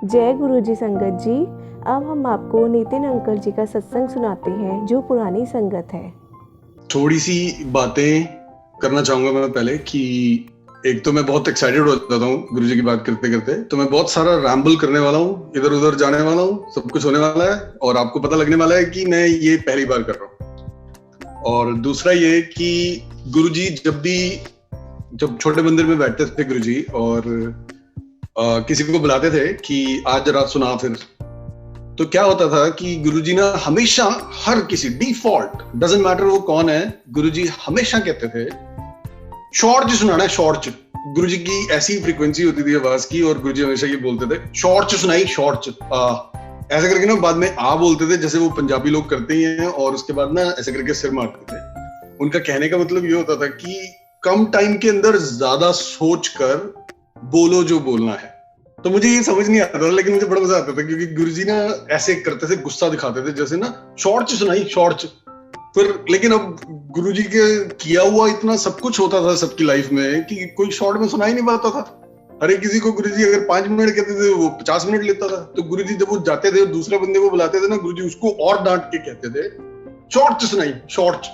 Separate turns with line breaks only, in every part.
जय गुरु जी संगत जी। अब हम आपको नितिन अंकल जी का सत्संग सुनाते हैं जो पुरानी संगत है।
थोड़ी सी बातें करना चाहूंगा मैं पहले कि एक तो मैं बहुत एक्साइटेड हो जाता हूँ गुरुजी की बात करते करते, तो मैं बहुत सारा रैम्बल करने वाला हूँ, इधर उधर जाने वाला हूँ, सब कुछ होने वाला है और आपको पता लगने वाला है कि मैं ये पहली बार कर रहा हूँ। और दूसरा ये कि गुरुजी जब छोटे मंदिर में बैठते थे गुरुजी और किसी को बुलाते थे कि आज जरा सुना फिर, तो क्या होता था कि गुरुजी ना हमेशा हर किसी डिफॉल्ट डजंट मैटर वो कौन है, गुरुजी हमेशा कहते थे शॉर्ट सुनाना है, शॉर्ट। गुरुजी की ऐसी फ्रीक्वेंसी होती थी आवाज की और गुरुजी हमेशा ये बोलते थे शॉर्ट सुनाई, शॉर्ट। ऐसे करके ना बाद में आ बोलते थे जैसे वो पंजाबी लोग करते ही हैं, और उसके बाद ना ऐसे करके सिर मारते थे। उनका कहने का मतलब ये होता था कि कम टाइम के अंदर ज्यादा सोच कर बोलो जो बोलना है। तो मुझे ये समझ नहीं आता था, लेकिन मुझे बड़ा मजा आता था क्योंकि गुरुजी ना ऐसे करते थे, गुस्सा दिखाते थे जैसे ना शॉर्ट सुनाई, शॉर्ट। फिर लेकिन अब गुरुजी के किया हुआ इतना सब कुछ होता था सबकी लाइफ में कि कोई शॉर्ट में सुना ही नहीं पाता था। हर एक किसी को गुरुजी अगर 5 मिनट कहते थे वो 50 मिनट लेता था। तो गुरुजी जब वो जाते थे और दूसरे बंदे को बुलाते थे ना, गुरुजी उसको और डांट के कहते थे शॉर्ट सुनाई, शॉर्ट।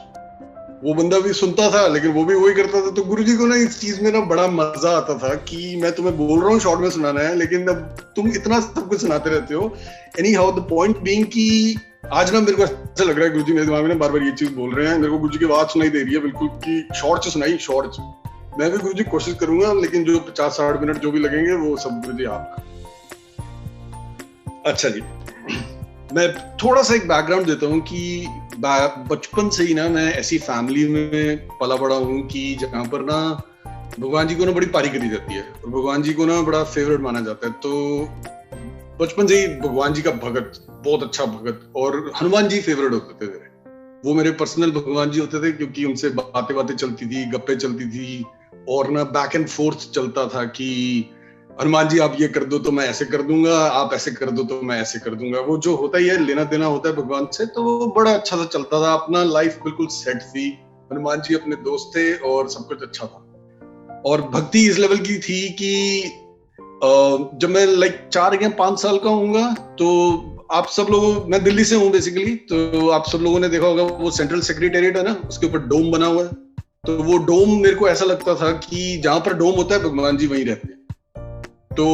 वो बंदा भी सुनता था लेकिन वो भी वही करता था। तो गुरुजी को ना इस चीज में ना बड़ा मजा आता था कि मैं तुम्हें बोल रहा हूँ शॉर्ट में सुनाना है, लेकिन अब तुम इतना सब कुछ सुनाते रहते हो। Any how the point being कि आज ना मेरे को ऐसा लग रहा है गुरुजी मेरे दिमाग में ना बार बार ये चीज बोल रहे हैं, मेरे को गुरुजी की आवाज सुनाई दे रही है बिल्कुल कि शॉर्ट से सुनाई, शॉर्ट। मैं भी गुरुजी कोशिश करूंगा, लेकिन जो 50-60 मिनट जो भी लगेंगे वो सब गुरुजी आपका। अच्छा जी, मैं थोड़ा सा एक बैकग्राउंड देता हूँ कि बचपन से ही ना मैं ऐसी फैमिली में पला बड़ा हूँ कि जहाँ पर ना भगवान जी को ना बड़ी पारी करी जाती है और भगवान जी को ना बड़ा फेवरेट माना जाता है। तो बचपन से ही भगवान जी का भगत, बहुत अच्छा भगत, और हनुमान जी फेवरेट होते थे। वो मेरे पर्सनल भगवान जी होते थे क्योंकि उनसे बातें चलती थी, गप्पे चलती थी और ना बैक एंड फोर्थ चलता था कि हनुमान जी आप ये कर दो तो मैं ऐसे कर दूंगा, आप ऐसे कर दो तो मैं ऐसे कर दूंगा। वो जो होता ही है, लेना देना होता है भगवान से, तो वो बड़ा अच्छा सा चलता था। अपना लाइफ बिल्कुल सेट थी, हनुमान जी अपने दोस्त थे और सब कुछ अच्छा था। और भक्ति इस लेवल की थी कि जब मैं 4 या 5 साल का होऊंगा तो आप सब लोगों, मैं दिल्ली से हूँ बेसिकली, तो आप सब लोगों ने देखा होगा वो सेंट्रल सेक्रेटेरिएट है ना, उसके ऊपर डोम बना हुआ है। तो वो डोम मेरे को ऐसा लगता था कि जहां पर डोम होता है भगवान जी वहीं रहते हैं। तो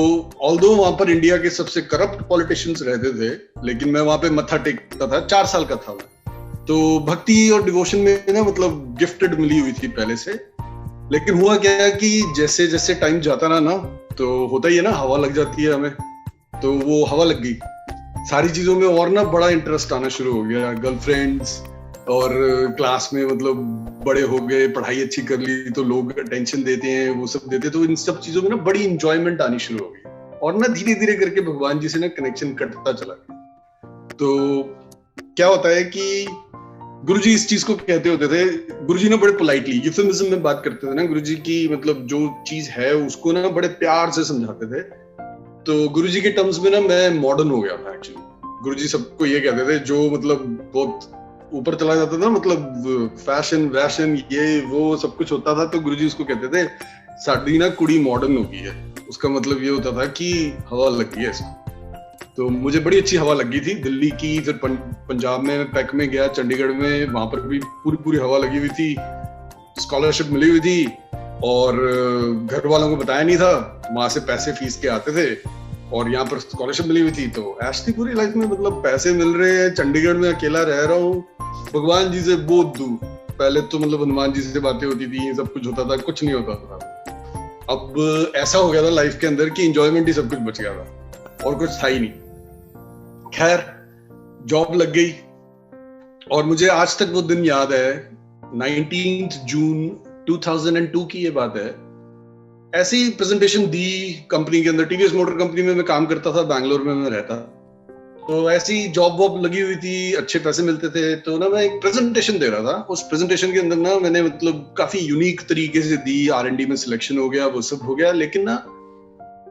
ऑल्दो वहां पर इंडिया के सबसे करप्ट पॉलिटिशियंस रहते थे, लेकिन मैं वहां पे मत्था टेकता था। 4 साल का था मैं। तो भक्ति और डिवोशन में ना मतलब गिफ्टेड मिली हुई थी पहले से। लेकिन हुआ क्या कि जैसे जैसे टाइम जाता ना तो होता ही है ना, हवा लग जाती है हमें। तो वो हवा लग गई सारी चीजों में और ना बड़ा इंटरेस्ट आना शुरू हो गया। गर्लफ्रेंड्स और क्लास में मतलब बड़े हो गए, पढ़ाई अच्छी कर ली तो लोग अटेंशन देते हैं, वो सब देते, तो इन सब चीजों में ना बड़ी इंजॉयमेंट आनी शुरू हो गई। और ना धीरे धीरे करके भगवान जी से ना कनेक्शन कटता चला गया। तो क्या होता है कि गुरुजी इस चीज को कहते होते थे, गुरुजी ना बड़े पोलाइटली यूफेमिज्म में बात करते थे ना गुरुजी की, मतलब जो चीज है उसको ना बड़े प्यार से समझाते थे। तो गुरुजी के टर्म्स में ना मैं मॉडर्न हो गया था एक्चुअली। गुरुजी सबको ये कहते थे जो मतलब बहुत ऊपर चला जाता था, मतलब फैशन वैशन ये वो सब कुछ होता था, तो गुरुजी उसको कहते थे साड़ी ना कुड़ी मॉडर्न हो गई है। उसका मतलब ये होता था कि हवा लग गई है इसको। तो मुझे बड़ी अच्छी हवा लगी थी दिल्ली की। फिर पंजाब में पैक में गया, चंडीगढ़ में, वहां पर भी पूरी हवा लगी हुई थी, स्कॉलरशिप मिली हुई थी और घर वालों को बताया नहीं था, वहां से पैसे फीस के आते थे और यहाँ पर स्कॉलरशिप मिली हुई थी। तो ऐश थी पूरी लाइफ में, मतलब पैसे मिल रहे हैं, चंडीगढ़ में अकेला रह रहा हूँ, भगवान जी से बहुत दूर। पहले तो मतलब हनुमान जी से बातें होती थी, सब कुछ होता था, कुछ नहीं होता था। अब ऐसा हो गया था लाइफ के अंदर कि एंजॉयमेंट ही सब कुछ बच गया था और कुछ था ही नहीं। खैर जॉब लग गई और मुझे आज तक वो दिन याद है, 19 जून 2002 की ये बात है। ऐसी प्रेजेंटेशन दी कंपनी के अंदर, टीवीएस मोटर कंपनी में मैं काम करता था, बैंगलोर में मैं रहता। तो ऐसी जॉब वॉब लगी हुई थी, अच्छे पैसे मिलते थे। तो ना मैं एक प्रेजेंटेशन दे रहा था, उस प्रेजेंटेशन के अंदर ना मैंने मतलब काफी यूनिक तरीके से दी, R&D में सिलेक्शन हो गया, वो सब हो गया। लेकिन ना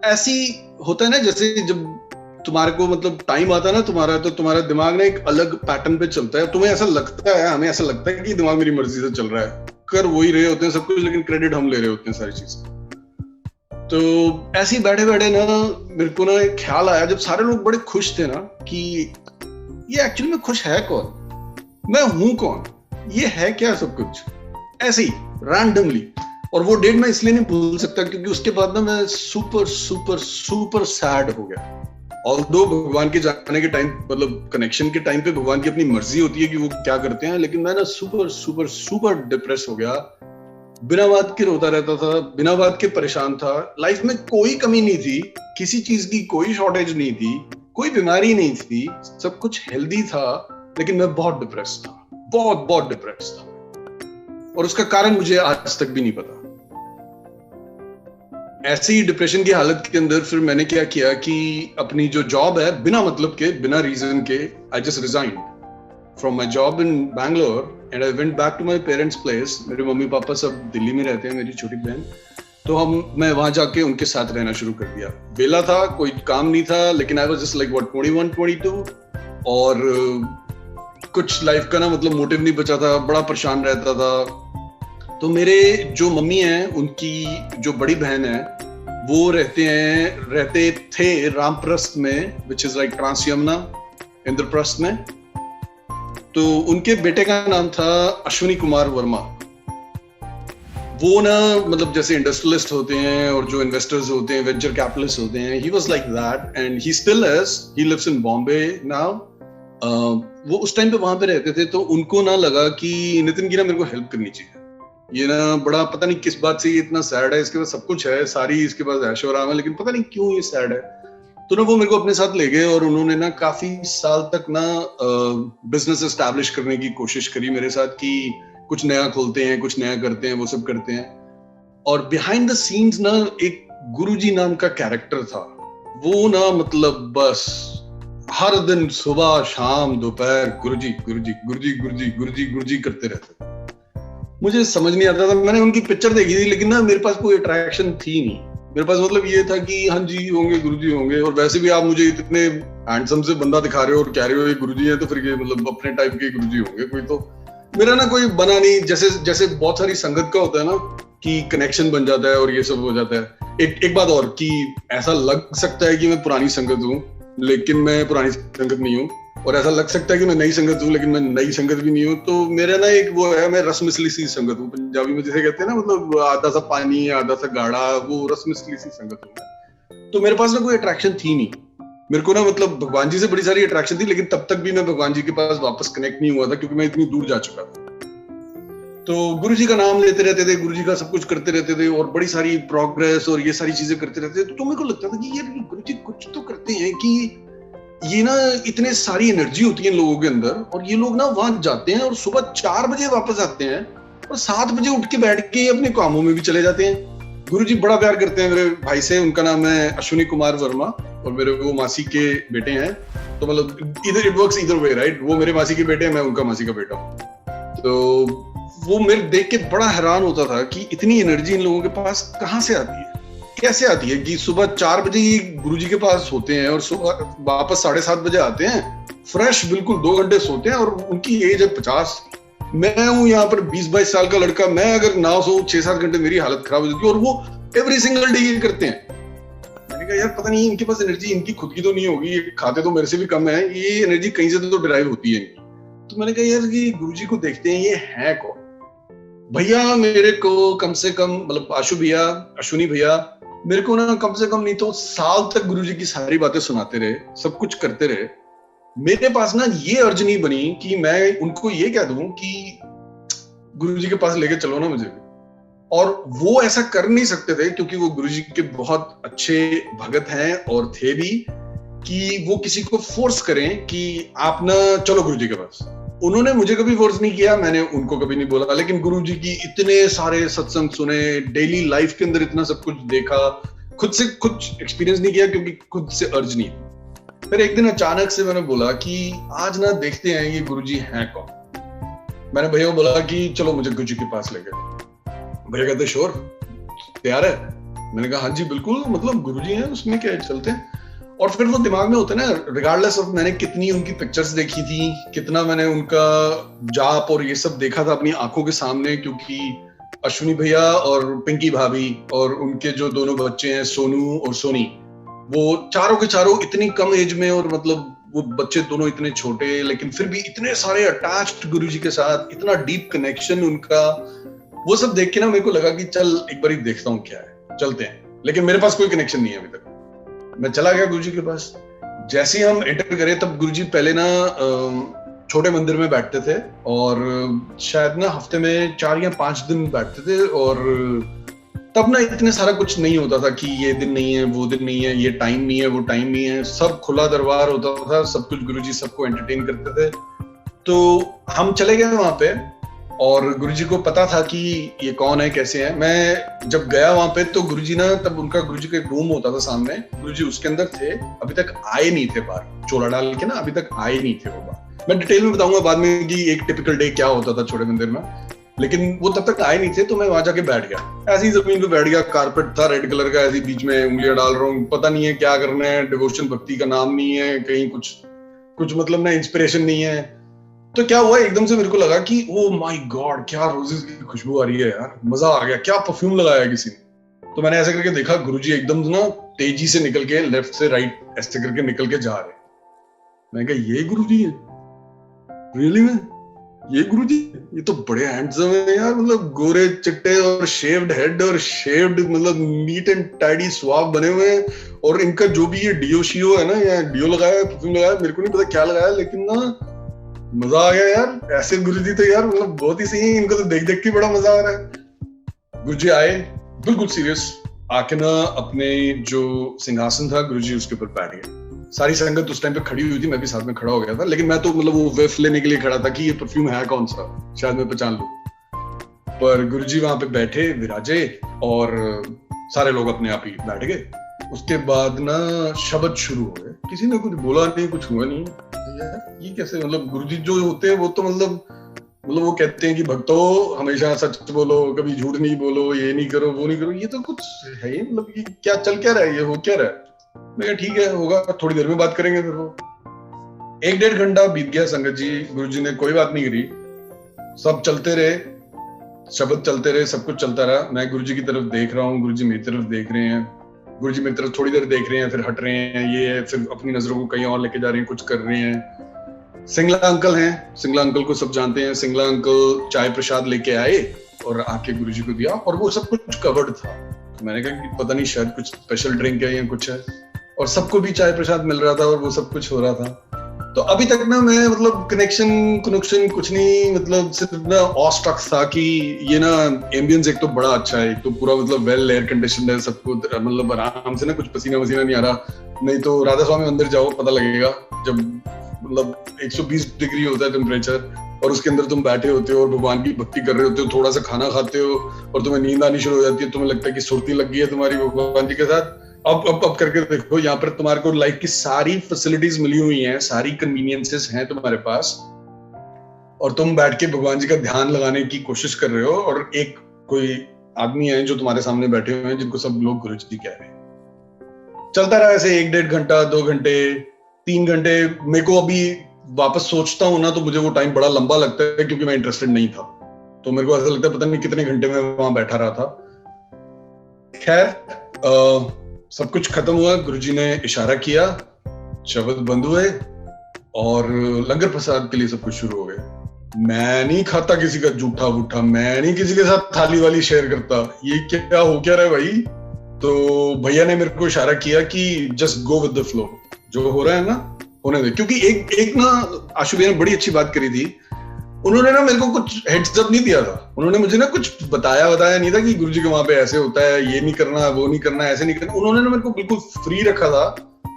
ऐसी होता है ना, जैसे जब तुम्हारे को मतलब टाइम आता है ना तुम्हारा, तो तुम्हारा दिमाग ना एक अलग पैटर्न पे चलता है। तुम्हें ऐसा लगता है, हमें ऐसा लगता है कि दिमाग मेरी मर्जी से चल रहा है, कर वही रहे होते हैं सब कुछ, लेकिन क्रेडिट हम ले रहे होते हैं सारी चीज। तो ऐसे ही बैठे बैठे ना मेरे को ना एक ख्याल आया, जब सारे लोग बड़े खुश थे ना, कि ये एक्चुअली में खुश है कौन, मैं हूं कौन, ये है क्या सब कुछ, ऐसे ही रैंडमली। और वो डेट मैं इसलिए नहीं भूल सकता क्योंकि उसके बाद ना मैं सुपर सुपर सुपर सैड हो गया। ऑल्दो भगवान के जाने के टाइम, मतलब कनेक्शन के टाइम पे भगवान की अपनी मर्जी होती है कि वो क्या करते हैं, लेकिन मैं ना सुपर सुपर सुपर डिप्रेस हो गया। बिना बात के रोता रहता था, बिना बात के परेशान था। लाइफ में कोई कमी नहीं थी, किसी चीज की कोई शॉर्टेज नहीं थी, कोई बीमारी नहीं थी, सब कुछ हेल्दी था, लेकिन मैं बहुत डिप्रेस था, बहुत बहुत डिप्रेस था। और उसका कारण मुझे आज तक भी नहीं पता। ऐसी ही डिप्रेशन की हालत के अंदर फिर मैंने क्या किया कि अपनी जो जॉब है, बिना मतलब के, बिना रीजन के, I just resigned from my job in Bangalore and I went back to my parents place. मेरे मम्मी पापा सब दिल्ली में रहते हैं, मेरी छोटी बहन, तो मैं वहां जाके उनके साथ रहना शुरू कर दिया। बेला था, कोई काम नहीं था, लेकिन आई वाज जस्ट लाइक 21 22, और कुछ लाइफ का ना मतलब मोटिव नहीं बचा था, बड़ा परेशान रहता था। तो मेरे जो मम्मी हैं, उनकी जो बड़ी बहन है, वो रहते थे रामप्रस्थ में, which is like trans Yamuna, Indraprastha में। तो उनके बेटे का नाम था अश्विनी कुमार वर्मा। वो ना मतलब जैसे इंडस्ट्रियलिस्ट होते हैं और जो इन्वेस्टर्स होते हैं, वेंचर कैपिटलिस्ट होते हैं, he was like that and he still is. He lives in Bombay now. वो उस टाइम पे वहां पे रहते थे, तो उनको ना लगा कि नितिन की ना मेरे को हेल्प करनी चाहिए। ये ना बड़ा पता नहीं किस बात से ये इतना सैड है, इसके पास सब कुछ है, सारी इसके पास ऐशो आराम है, लेकिन पता नहीं क्यों ये सैड है। तो ना वो मेरे को अपने साथ ले गए और उन्होंने ना काफी साल तक ना बिजनेस एस्टैब्लिश करने की कोशिश करी मेरे साथ, कि कुछ नया खोलते हैं, कुछ नया करते हैं, वो सब करते हैं। और बिहाइंड द सीन्स ना एक गुरुजी नाम का कैरेक्टर था। वो ना मतलब बस हर दिन सुबह शाम दोपहर गुरुजी गुरुजी गुरुजी गुरुजी गुरुजी गुरुजी करते रहते थे। मुझे समझ नहीं आता था। मैंने उनकी पिक्चर देखी थी, लेकिन ना मेरे पास कोई अट्रैक्शन थी नहीं। मेरे पास मतलब ये था कि हाँ जी होंगे, गुरुजी होंगे, और वैसे भी आप मुझे इतने हैंडसम से बंदा दिखा रहे हो और कह रहे हो ये गुरुजी है, तो फिर ये मतलब अपने टाइप के गुरुजी होंगे कोई। तो मेरा ना कोई बना नहीं। जैसे बहुत सारी संगत का होता है ना कि कनेक्शन बन जाता है और ये सब हो जाता है। एक बात और कि ऐसा लग सकता है कि मैं पुरानी संगत हूँ, लेकिन मैं पुरानी संगत नहीं हूँ, और ऐसा लग सकता है कि मैं नई संगत हूँ, लेकिन मैं नई संगत भी नहीं हूँ। तो मेरा ना एक वो है, मैं रस मिसली सी संगत हूँ, पंजाबी में जैसे कहते हैं ना, मतलब आधा सा पानी आधा सा गाढ़ा, वो रस मिसली सी संगत हूँ। तो मेरे पास ना कोई अट्रैक्शन थी नहीं। मेरे को ना मतलब भगवान जी से बड़ी सारी अट्रैक्शन थी, लेकिन तब तक भी मैं भगवान जी के पास वापस कनेक्ट नहीं हुआ था, क्योंकि मैं इतनी दूर जा चुका था। तो गुरु जी का नाम लेते रहते थे, गुरु जी का सब कुछ करते रहते थे, और बड़ी सारी प्रोग्रेस और ये सारी चीजें करते रहते थे। तो मेरे को लगता था कि ये गुरु जी कुछ तो करते हैं, कि ये ना इतने सारी एनर्जी होती है इन लोगों के अंदर, और ये लोग ना वहां जाते हैं और सुबह 4 बजे वापस आते हैं, और 7 बजे उठ के बैठ के अपने कामों में भी चले जाते हैं। गुरु जी बड़ा प्यार करते हैं मेरे भाई से। उनका नाम है अश्विनी कुमार वर्मा, और मेरे वो मासी के बेटे हैं। तो मतलब इधर इट वर्क्स इधर वे, राइट। वो मेरे मासी के बेटे हैं, मैं उनका मासी का बेटा हूँ। तो वो मेरे देख के बड़ा हैरान होता था कि इतनी एनर्जी इन लोगों के पास कहाँ से आती है, कैसे आती है, कि सुबह 4 बजे ही गुरुजी के पास होते हैं और सुबह वापस 7:30 बजे आते हैं, फ्रेश बिल्कुल, 2 घंटे सोते हैं, और उनकी एज है 50। मैं हूँ यहाँ पर 20-22 साल का लड़का। मैं अगर ना सो 6-7 घंटे, मेरी हालत खराब हो जाती है, और वो एवरी सिंगल डे ये करते हैं। मैंने कहा यार पता नहीं इनके पास एनर्जी इनकी खुद की तो नहीं होगी, खाते तो मेरे से भी कम है, ये एनर्जी कहीं से तो डिराइव होती है इनकी। तो मैंने कहा यार ये गुरुजी को देखते हैं, ये है कौन। भैया मेरे को कम से कम, मतलब अश्विनी भैया मेरे को ना कम से कम नहीं तो साल तक गुरुजी की सारी बातें सुनाते रहे, सब कुछ करते रहे। मेरे पास ना ये अर्ज नहीं बनी कि मैं उनको ये कह दूं कि गुरुजी के पास लेके चलो ना मुझे भी। और वो ऐसा कर नहीं सकते थे, क्योंकि वो गुरुजी के बहुत अच्छे भगत हैं और थे भी, कि वो किसी को फोर्स करें कि आप ना चलो गुरुजी के पास। उन्होंने मुझे कभी फोर्स नहीं किया, मैंने उनको कभी नहीं बोला, लेकिन गुरुजी की इतने सारे सत्संग सुने, डेली लाइफ के अंदर इतना सब कुछ देखा, खुद से कुछ एक्सपीरियंस नहीं किया क्योंकि खुद से अर्ज नहीं। फिर एक दिन अचानक से मैंने बोला कि आज ना देखते हैं ये गुरुजी हैं कौन। मैंने भैया को बोला कि चलो मुझे गुरुजी के पास ले गए। भैया कहते श्योर, तैयार है? मैंने कहा हाँ जी बिल्कुल, मतलब गुरुजी हैं, उसमें क्या है, चलते हैं। और फिर वो दिमाग में होता है ना, रिगार्डलेस ऑफ मैंने कितनी उनकी पिक्चर्स देखी थी, कितना मैंने उनका जाप और ये सब देखा था अपनी आंखों के सामने, क्योंकि अश्विनी भैया और पिंकी भाभी और उनके जो दोनों बच्चे हैं सोनू और सोनी, वो चारों के चारों इतनी कम एज में, और मतलब वो बच्चे दोनों इतने छोटे लेकिन फिर भी इतने सारे अटैच्ड गुरुजी के साथ, इतना डीप कनेक्शन उनका, वो सब देख के ना मेरे को लगा कि चल एक बार देखता हूँ क्या है, चलते हैं। लेकिन मेरे पास कोई कनेक्शन नहीं है अभी तक। मैं चला गया गुरुजी के पास। जैसे ही हम एंटर करे तब गुरुजी पहले ना छोटे मंदिर में बैठते थे, और शायद ना हफ्ते में 4 या 5 दिन बैठते थे, और तब ना इतने सारा कुछ नहीं होता था कि ये दिन नहीं है, वो दिन नहीं है, ये टाइम नहीं है, वो टाइम नहीं है, सब खुला दरबार होता था, सब कुछ गुरुजी सबको एंटरटेन करते थे। तो हम चले गए वहां पे, और गुरुजी को पता था कि ये कौन है, कैसे है। मैं जब गया वहां पे तो गुरुजी ना, तब उनका गुरुजी का एक रूम होता था सामने, गुरुजी उसके अंदर थे, अभी तक आए नहीं थे बाहर, चोला डाल के ना अभी तक आए नहीं थे वो बाहर। मैं डिटेल में बताऊंगा बाद में कि एक टिपिकल डे क्या होता था छोटे मंदिर में, लेकिन वो तब तक आए नहीं थे। तो मैं वहां जाके बैठ गया, ऐसी जमीन पे बैठ गया, कारपेट था रेड कलर का, ऐसी बीच में उंगलियां डाल रहा हूँ, पता नहीं है क्या करना है, डिवोशन भक्ति का नाम नहीं है, कहीं कुछ मतलब ना इंस्पिरेशन नहीं है। तो क्या हुआ, एकदम से मेरे को लगा कि ओ माय गॉड, क्या रोजेस की खुशबू आ रही है यार, मजा आ गया, क्या परफ्यूम लगाया किसी ने। तो मैंने ऐसे करके देखा, गुरुजी एकदम ना तेजी से निकल के लेफ्ट से राइट ऐसे करके निकल के जा रहे। मैंने कहा ये गुरुजी है रियली में, ये गुरुजी, ये तो बड़े हैंडसम है यार, मतलब गोरे चिट्टे और शेव्ड हेड और शेव्ड मतलब नीट एंड टाइडी स्वाब बने हुए हैं। और इनका जो भी ये डियो शियो है ना, या डियो लगाया, परफ्यूम लगाया, मेरे को नहीं पता क्या लगाया, लेकिन ना मजा आ गया यार। ऐसे गुरुजी तो यार मतलब बहुत ही सही है, इनको तो देख देख के बड़ा मजा आ रहा है। गुरुजी आए बिल्कुल सीरियस, आके ना अपने जो सिंहासन था गुरुजी उसके ऊपर बैठ गए। सारी संगत उस टाइम पे खड़ी हुई थी, मैं भी साथ में खड़ा हो गया था, लेकिन मैं तो मतलब वो वेफ लेने के लिए खड़ा था कि ये परफ्यूम है कौन सा, शायद मैं पहचान लूं। पर गुरुजी वहां पे बैठे विराजे, और सारे लोग अपने आप ही बैठ गए। उसके बाद ना शब्द शुरू हो गए, किसी ने कुछ बोला नहीं, कुछ हुआ नहीं। यार ये कैसे, मतलब गुरुजी जो होते हैं वो तो मतलब वो कहते हैं कि भक्तों हमेशा सच बोलो, कभी झूठ नहीं बोलो, ये नहीं करो, वो नहीं करो, ये तो कुछ है ही, मतलब ये क्या चल क्या रहा है, ये हो क्या रहा है। मैं कहा ठीक है, होगा, थोड़ी देर में बात करेंगे। फिर वो 1-1.5 घंटा बीत गया संगत जी, गुरुजी ने कोई बात नहीं करी, सब चलते रहे, शब्द चलते रहे, सब कुछ चलता रहा। मैं गुरुजी की तरफ देख रहा हूँ, गुरुजी मेरी तरफ देख रहे हैं, गुरुजी मेरी तरफ थोड़ी देर देख रहे हैं, फिर हट रहे हैं, ये फिर अपनी नजरों को कहीं और लेके जा रहे हैं, कुछ कर रहे हैं। सिंगला अंकल हैं, सिंगला अंकल को सब जानते हैं। सिंगला अंकल चाय प्रसाद लेके आए और आके गुरुजी को दिया, और वो सब कुछ कवर्ड था। तो मैंने कहा कि पता नहीं शायद कुछ स्पेशल ड्रिंक है या कुछ है, और सबको भी चाय प्रसाद मिल रहा था और वो सब कुछ हो रहा था। तो अभी तक ना मैं मतलब कनेक्शन कुछ नहीं, मतलब सिर्फ ना ऑस्ट्रक था कि ये ना एम्बियंस एक तो बड़ा अच्छा है, एक तो पूरा मतलब वेल एयर कंडीशनड है, सबको मतलब आराम से ना कुछ पसीना नहीं आ रहा। नहीं तो राधा स्वामी मंदिर जाओ, पता लगेगा, जब मतलब 120 डिग्री होता है टेम्परेचर, और उसके अंदर तुम बैठे होते हो और भगवान की भक्ति कर रहे होते हो, थोड़ा सा खाना खाते हो और तुम्हें नींद आनी शुरू हो जाती है, तुम्हें लगता है कि सुर्ती लग गई है तुम्हारी भगवान जी के साथ। अब करके देखो, यहाँ पर तुम्हारे को लाइफ की सारी फैसिलिटीज मिली हुई हैं, सारी कन्वीनियंसेस हैं तुम्हारे पास, और तुम बैठ के भगवान जी का ध्यान लगाने की कोशिश कर रहे हो, और एक कोई आदमी है जो तुम्हारे सामने बैठे हुए हैं, जिनको सब लोग गुरुजी कह रहे हैं। चलता रहा ऐसे 1-1.5 घंटा, 2 घंटे, 3 घंटे। मेरे को अभी वापस सोचता हूँ ना तो मुझे वो टाइम बड़ा लंबा लगता है, क्योंकि मैं इंटरेस्टेड नहीं था। तो मेरे को ऐसा लगता है पता नहीं कितने घंटे में वहां बैठा रहा था। खैर सब कुछ खत्म हुआ, गुरुजी ने इशारा किया, शब्द बंद हुए, और लंगर प्रसाद के लिए सब कुछ शुरू हो गया। मैं नहीं खाता किसी का जूठा वूठा, मैं नहीं किसी के साथ थाली वाली शेयर करता, ये क्या हो क्या रहा है भाई। तो भैया ने मेरे को इशारा किया कि just go with the flow, जो हो रहा है ना होने दे। क्योंकि एक ना आशु भैया ने बड़ी अच्छी बात करी थी, उन्होंने ना मेरे को कुछ हेड्स अप नहीं दिया था, उन्होंने मुझे ना कुछ बताया नहीं था कि गुरुजी के वहां पे ऐसे होता है, ये नहीं करना, वो नहीं करना, ऐसे नहीं करना। उन्होंने ना मेरे को बिल्कुल फ्री रखा था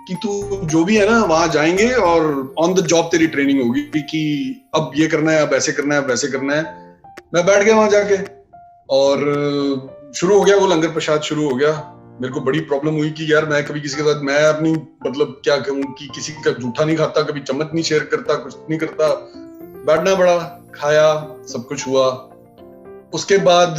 कि तू जो भी है ना वहां जाएंगे और ऑन द जॉब तेरी ट्रेनिंग होगी कि अब ये करना है, अब ऐसे करना है, अब वैसे करना है। मैं बैठ गया वहां जाके, और शुरू हो गया वो लंगर प्रसाद शुरू हो गया। मेरे को बड़ी प्रॉब्लम हुई कि यार मैं कभी किसी के साथ, मैं अपनी मतलब क्या कहूँ कि किसी का जूठा नहीं खाता, कभी चम्मच नहीं शेयर करता, कुछ नहीं करता, बैठना पड़ा, खाया, सब कुछ हुआ। उसके बाद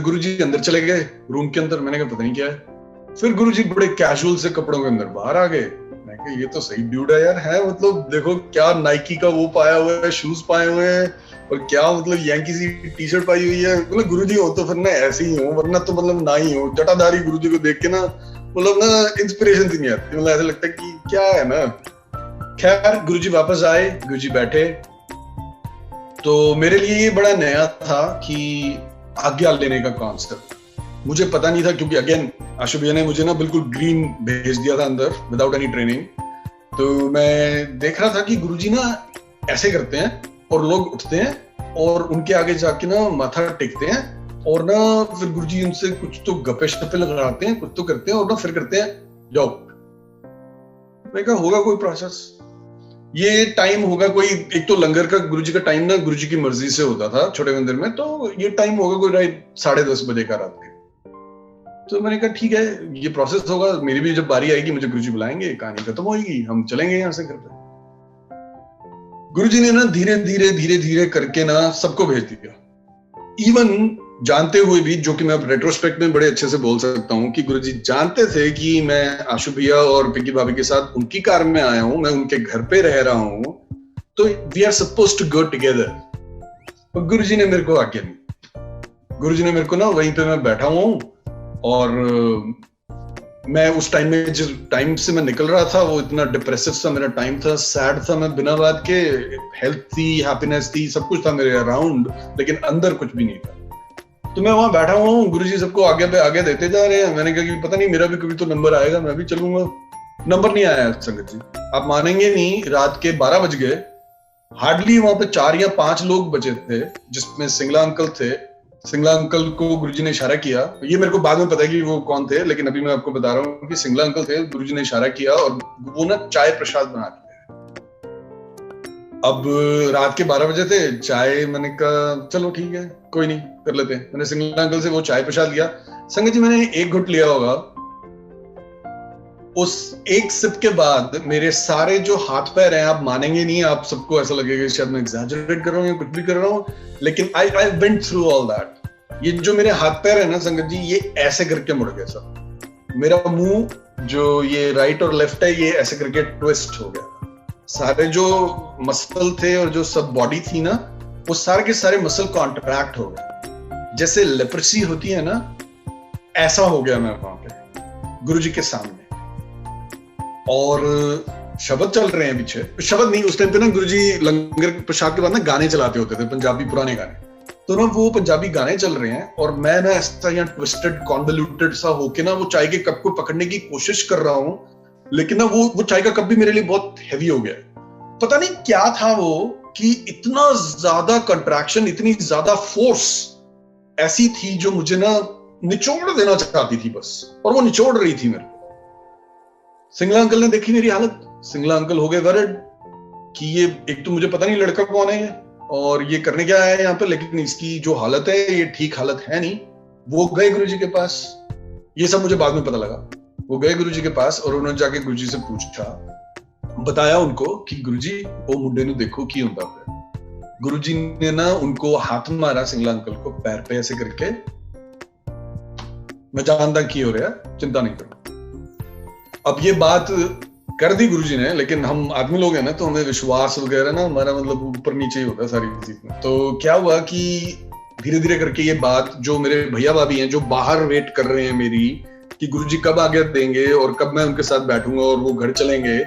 गुरुजी अंदर चले गए रूम के अंदर। मैंने कहा पता नहीं क्या है। फिर गुरुजी बड़े कैजुअल से कपड़ों के अंदर बाहर आ गए। मैं कहा ये तो सही ड्यूड है यार, है मतलब देखो क्या नाइकी का वो पाया हुआ है, शूज पाए हुए हैं, और क्या मतलब यांकी सी टी शर्ट पाई हुई है, मतलब गुरुजी हो तो फिर ना ऐसे ही हो, वरना तो मतलब ना ही हो। जटाधारी गुरुजी को देख के ना मतलब ना इंस्पिरेशन सी नहीं आती, मतलब ऐसा लगता है कि क्या है ना। खैर गुरुजी वापस आए, गुरुजी बैठे, तो मेरे लिए ये बड़ा नया था कि आज्ञा लेने का कॉन्सेप्ट मुझे पता नहीं था, क्योंकि अगेन आशु भैया ने मुझे ना बिल्कुल ग्रीन भेज दिया था अंदर विदाउट एनी ट्रेनिंग। तो मैं देख रहा था कि गुरुजी ना ऐसे करते हैं और लोग उठते हैं और उनके आगे जाके ना माथा टेकते हैं और ना फिर गुरुजी उनसे कुछ तो गप्पे शप्पे लगाते हैं, कुछ तो करते हैं और ना फिर करते हैं जाओ। मैं कहा होगा कोई प्रोसेस, ये टाइम होगा कोई, एक तो लंगर का गुरुजी का टाइम ना गुरुजी की मर्जी से होता था छोटे मंदिर में, तो ये टाइम होगा कोई रात 10:30 बजे का रात के। तो मैंने कहा ठीक है ये प्रोसेस होगा, मेरी भी जब बारी आएगी मुझे गुरुजी बुलाएंगे, कहानी खत्म होगी, हम चलेंगे यहाँ से घर पे। गुरुजी ने ना धीरे धीरे करके ना सबको भेज दिया, इवन जानते हुए भी, जो कि मैं रेट्रोस्पेक्ट में बड़े अच्छे से बोल सकता हूँ कि गुरुजी जानते थे कि मैं आशु भैया और पिंकी भाभी के साथ उनकी कार में आया हूँ, मैं उनके घर पे रह रहा हूँ, तो we are suppose to go together. तो गुरुजी ने मेरे को आज्ञा दी। गुरुजी ने मेरे को ना वहीं पे मैं बैठा हुआ हूँ और मैं उस टाइम में जिस टाइम से मैं निकल रहा था वो इतना डिप्रेसिव सा मेरा टाइम था, सैड था, मैं बिना बात के, हेल्थ थी, हैप्पीनेस थी, सब कुछ था मेरे अराउंड, लेकिन अंदर कुछ भी नहीं था। तो मैं वहां बैठा हुआ हूँ, गुरुजी सबको आगे पे आगे देते जा रहे हैं। मैंने कहा कि पता नहीं मेरा भी कभी तो नंबर आएगा, मैं भी चलूंगा। नंबर नहीं आया संगत जी, आप मानेंगे नहीं, रात के 12 बज गए, हार्डली वहां पे 4 या 5 लोग बचे थे, जिसमें सिंगला अंकल थे। सिंगला अंकल को गुरुजी ने इशारा किया, ये मेरे को बाद में पता है कि वो कौन थे, लेकिन अभी मैं आपको बता रहा हूँ कि सिंगला अंकल थे। गुरुजी ने इशारा किया और वो ना चाय प्रसाद बना के अब रात के 12 बजे थे, चाय, मैंने कहा चलो ठीक है कोई नहीं कर लेते हैं। मैंने सिंगला अंकल से वो चाय प्रसाद लिया। संगत जी मैंने 1 घुट लिया होगा, उस 1 सिप के बाद मेरे सारे जो हाथ पैर हैं, आप मानेंगे नहीं, आप सबको ऐसा लगेगा शायद मैं एग्जैजरेट कर रहा हूँ या कुछ भी कर रहा हूँ, लेकिन I went through all that. ये जो मेरे हाथ पैर है ना संगत जी, ये ऐसे करके मुड़ गए सब। मेरा मुंह जो ये राइट और लेफ्ट है, ये ऐसे करके ट्विस्ट हो गया। सारे जो मसल थे और जो सब बॉडी थी ना, वो सारे के सारे मसल कॉन्ट्रैक्ट हो गए, जैसे लेप्रेसी होती है ना, ऐसा हो गया मैं वहां पे गुरुजी के सामने। और शब्द चल रहे हैं पीछे, शब्द नहीं, उस टाइम पे ना गुरुजी लंगर प्रसाद के बाद ना गाने चलाते होते थे, पंजाबी पुराने गाने। तो ना वो पंजाबी गाने चल रहे हैं और मैं ना ऐसा यहाँ ट्विस्टेड कॉन्वोल्यूटेड सा होके ना वो चाय के कप को पकड़ने की कोशिश कर रहा हूँ, लेकिन ना वो चाय का कप भी मेरे लिए बहुत हैवी हो गया। पता नहीं क्या था वो, कि इतना ज्यादा कंट्रैक्शन, इतनी ज्यादा फोर्स ऐसी थी जो मुझे ना निचोड़ देना चाहती थी बस, और वो निचोड़ रही थी मेरे को। सिंगला अंकल ने देखी मेरी हालत, सिंगला अंकल हो गए वरिड कि ये एक तो मुझे पता नहीं लड़का कौन है और ये करने क्या आया है यहाँ पे, लेकिन इसकी जो हालत है ये ठीक हालत है नहीं। वो गए गुरुजी के पास, ये सब मुझे बाद में पता लगा। वो गए गुरुजी के पास और उन्होंने जाके गुरुजी से पूछा, बताया उनको कि गुरुजी वो मुंडे नु देखो की हुंदा पिया। गुरुजी ने ना उनको हाथ मारा, सिंगला अंकल को, पैर पे ऐसे करके, मैं जानता की हो रहा, चिंता नहीं करो। अब ये बात कर दी गुरुजी ने, लेकिन हम आदमी लोग हैं ना, तो हमें विश्वास वगैरह ना हमारा मतलब ऊपर नीचे ही होता है सारी चीज में। तो क्या हुआ कि धीरे धीरे करके ये बात, जो मेरे भैया भाभी हैं जो बाहर वेट कर रहे हैं मेरी कि गुरुजी कब आज्ञा देंगे और कब मैं उनके साथ बैठूंगा और वो घर चलेंगे,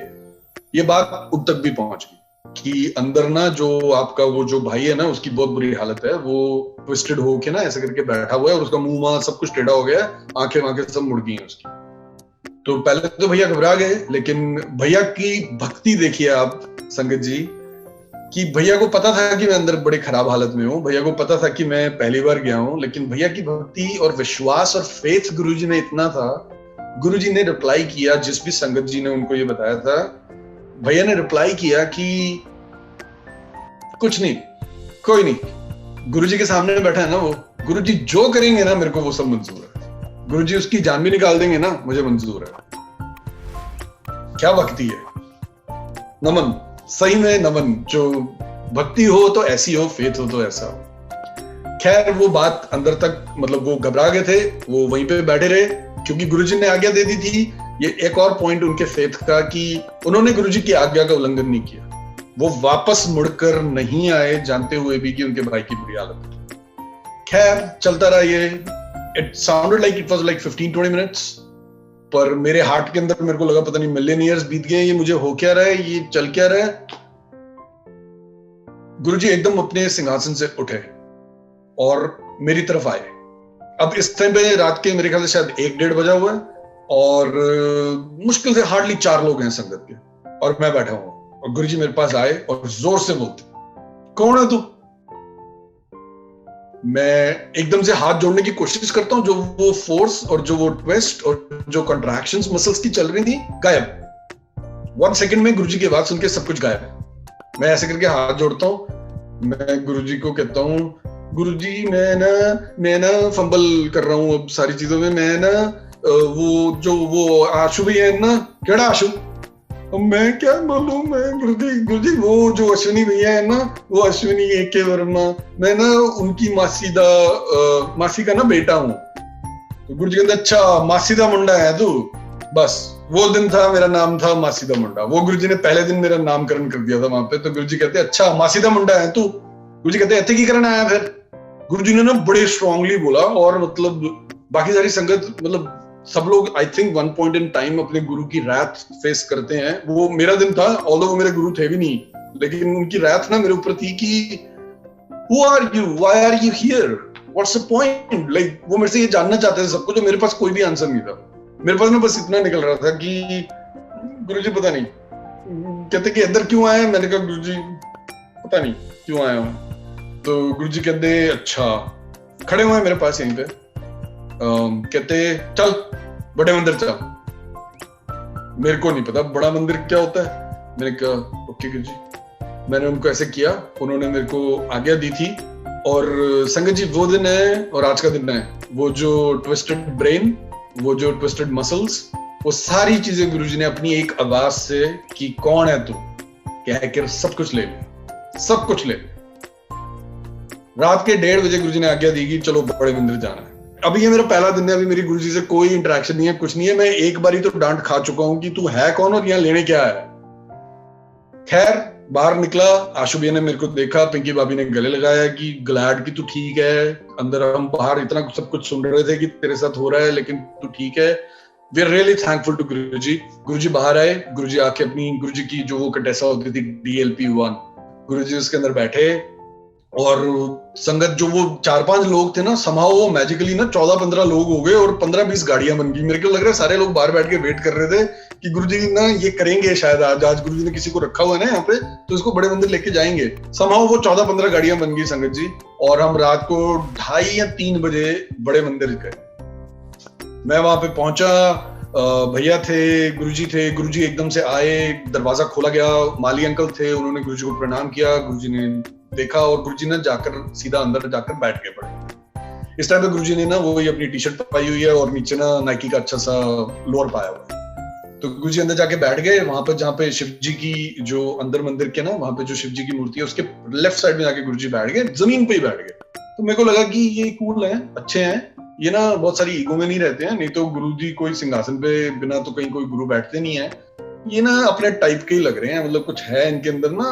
ये बात उन तक भी पहुंच गई कि अंदर ना जो आपका वो जो भाई है ना, उसकी बहुत बुरी हालत है, वो ट्विस्टेड होके ना ऐसे करके बैठा हुआ है और उसका मुंह वहां सब कुछ टेढ़ा हो गया, आंखें वांखें सब मुड़ गई हैं उसकी। तो पहले तो भैया घबरा गए, लेकिन भैया की भक्ति देखिए आप संगत जी, कि भैया को पता था कि मैं अंदर बड़े खराब हालत में हूँ, भैया को पता था कि मैं पहली बार गया हूँ, लेकिन भैया की भक्ति और विश्वास और फेथ गुरुजी में इतना था। गुरुजी ने रिप्लाई किया, जिस भी संगत जी ने उनको ये बताया था, भैया ने रिप्लाई किया कि कुछ नहीं, कोई नहीं, गुरुजी के सामने बैठा है ना वो, गुरुजी जो करेंगे ना मेरे को वो सब मंजूर है, गुरुजी उसकी जान भी निकाल देंगे ना, मुझे मंजूर है। क्या भक्ति है, नमन, सही में नमन। जो भक्ति हो तो ऐसी हो, फेथ हो तो ऐसा हो। खैर वो बात अंदर तक, मतलब वो घबरा गए थे, वो वहीं पे बैठे रहे क्योंकि गुरुजी ने आज्ञा दे दी थी। ये एक और पॉइंट उनके फेथ का कि उन्होंने गुरुजी की आज्ञा का उल्लंघन नहीं किया। वो वापस मुड़कर नहीं आए, जानते हुए भी कि उनके भाई की बुरी हालत है। खैर चलता रहा ये। It sounded like it was like 15-20 minutes, पर मेरे हार्ट के अंदर मेरे को लगा पता नहीं मिलियन ईयर्स बीत गए, ये मुझे हो क्या रहा है, ये चल क्या रहा है। गुरुजी एकदम अपने सिंहासन से उठे और मेरी तरफ आए। अब इस टाइम पे रात के मेरे ख्याल से शायद 1-1:30 बजा हुआ है और मुश्किल से हार्डली 4 लोग हैं संगत के, और मैं बैठा हूं। और गुरुजी मेरे पास आए और जोर से बोलते, कौन है तू? मैं एकदम से हाथ जोड़ने की कोशिश करता हूं, जो वो फोर्स और जो वो ट्विस्ट और जो कंट्रैक्शंस मसल्स की चल रही थी, गायब। 1 सेकंड में गुरुजी की आवाज सुन के सब कुछ गायब। मैं ऐसे करके हाथ जोड़ता हूं, मैं गुरुजी को कहता हूं, गुरुजी मैं ना फंबल कर रहा हूं अब सारी चीजों में। मैं ना वो आशु भी है ना, केड़ा आशु? मैं क्या बोलूं, मैं गुरुजी वो जो अश्विनी भैया है ना, वो अश्विनी AK वर्मा, मैं ना उनकी मासी का ना बेटा हूं। तो गुरुजी कहते अच्छा मासी दा मुंडा है तू। बस वो दिन था, मेरा नाम था मासी दा मुंडा। वो गुरुजी ने पहले दिन मेरा नामकरण कर दिया था वहां पे। तो गुरुजी कहते अच्छा मासी दा मुंडा है तू। गुरुजी कहते इत्थे की करना आया फिर? गुरुजी ने ना बड़े स्ट्रांगली बोला, और मतलब बाकी सारी संगत, मतलब सब लोग I think 1 point in time अपने गुरु की रात फेस करते हैं। वो मेरा दिन था, ऑल्दो वो मेरे गुरु थे भी नहीं, लेकिन उनकी रात ना मेरे ऊपर थी कि who are you, why are you here, what's the point, like वो मेरे से ये जानना चाहते थे सबको, जो मेरे पास कोई भी आंसर नहीं था। मेरे पास ना बस इतना निकल रहा था कि गुरुजी पता नहीं, कहते कि अंदर क्यों आए? मैंने कहा गुरुजी पता नहीं क्यों आया हूँ। तो गुरुजी कहते अच्छा, खड़े हुए हैं मेरे पास यहीं पे, कहते चल बड़े मंदिर चल। मेरे को नहीं पता बड़ा मंदिर क्या होता है। मैंने कहा ओके गुरुजी। मैंने उनको ऐसे किया, उन्होंने मेरे को आज्ञा दी थी। और संगत जी वो दिन है और आज का दिन है, वो जो ट्विस्टेड ब्रेन, वो जो ट्विस्टेड मसल्स, वो सारी चीजें गुरुजी ने अपनी एक आवाज से कि कौन है तू कह कर सब कुछ ले लिया, सब कुछ ले लिया। रात के 1:30 बजे गुरुजी ने आज्ञा दी कि चलो बड़े मंदिर जाना है। अभी ये मेरा पहला दिन है, अभी मेरी गुरुजी से कोई इंटरेक्शन नहीं है, कुछ नहीं है। मैं एक बारी तो डांट खा चुका हूं कि तू है कौन और यहाँ लेने क्या है। खैर बाहर निकला, आशु भैया ने मेरे को देखा, पिंकी भाभी ने गले लगाया कि ग्लैड कि तू ठीक है। अंदर हम बाहर इतना सब कुछ सुन रहे थे कि तेरे साथ हो रहा है, लेकिन तू ठीक है। We are really thankful to Guruji. Guruji बाहर आए, गुरुजी आके अपनी गुरुजी की जो वो कटेसा होती थी DLP-1, गुरुजी उसके अंदर बैठे। और संगत जो वो 4-5 लोग थे ना, समाओ वो मैजिकली ना 14-15 लोग हो गए और 15-20 गाड़ियां बन गई। मेरे को लग रहा है सारे लोग बाहर बैठ के वेट कर रहे थे कि गुरुजी ना ये करेंगे शायद आज गुरुजी ने किसी को रखा हुआ है ना यहाँ पे, तो इसको बड़े मंदिर लेके जाएंगे। समाओ वो 14-15 गाड़ियां बन गई संगत जी, और हम रात को 2:30 या 3 बजे बड़े मंदिर गए। मैं वहां पे पहुंचा, भैया थे, गुरुजी थे। गुरुजी एकदम से आए, दरवाजा खोला गया, माली अंकल थे, उन्होंने गुरुजी को प्रणाम किया। गुरुजी ने देखा और गुरुजी ने जाकर सीधा अंदर जाकर बैठ गए पड़े। इस टाइम पे गुरुजी ने ना वो ही अपनी टी-शर्ट पाई हुई है और नीचे ना नाइकी का अच्छा सा लोअर पाया हुआ है। तो गुरुजी अंदर जाके बैठ गए, वहां पे जहाँ पे शिव जी की जो अंदर मंदिर के ना वहां पे जो शिव जी की मूर्ति है उसके लेफ्ट साइड में जाके गुरुजी बैठ गए, जमीन पे ही बैठ गए। तो मेरे को लगा कि ये कूल है, अच्छे हैं ये ना, बहुत सारी ईगो में नहीं रहते हैं। नहीं तो गुरुजी कोई सिंहासन पे बिना तो कहीं कोई गुरु बैठते नहीं है। ये ना अपने टाइप के ही लग रहे हैं, मतलब कुछ है इनके अंदर ना,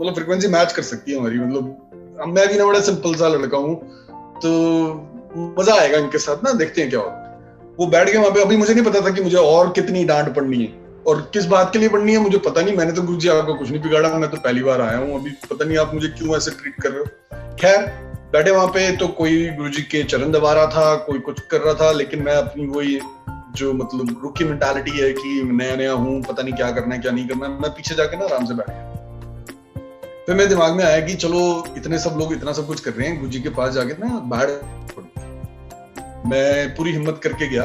मतलब फ्रीक्वेंसी मैच कर सकती है हमारी। मतलब मैं भी ना बड़ा सिंपल सा लड़का हूँ, तो मजा आएगा इनके साथ ना, देखते हैं क्या होता है। वो बैठ गए वहां पे। अभी मुझे नहीं पता था कि मुझे और कितनी डांट पड़नी है और किस बात के लिए पड़नी है, मुझे पता नहीं। मैंने तो गुरुजी आपको कुछ नहीं बिगाड़ा, मैं तो पहली बार आया हूँ, अभी पता नहीं आप मुझे क्यों ऐसे ट्रीट कर रहे हो। खैर बैठे वहां पे, तो कोई गुरुजी के चरण दबा रहा था, कोई कुछ कर रहा था, लेकिन मैं अपनी वही जो मतलब रुकी मेंटालिटी है कि नया नया हूँ, पता नहीं क्या करना है क्या नहीं करना, मैं पीछे जाके ना आराम से बैठ गया। फिर मेरे दिमाग में आया कि चलो इतने सब लोग इतना सब कुछ कर रहे हैं, गुरुजी के पास जाके ना बाहर। मैं पूरी हिम्मत करके गया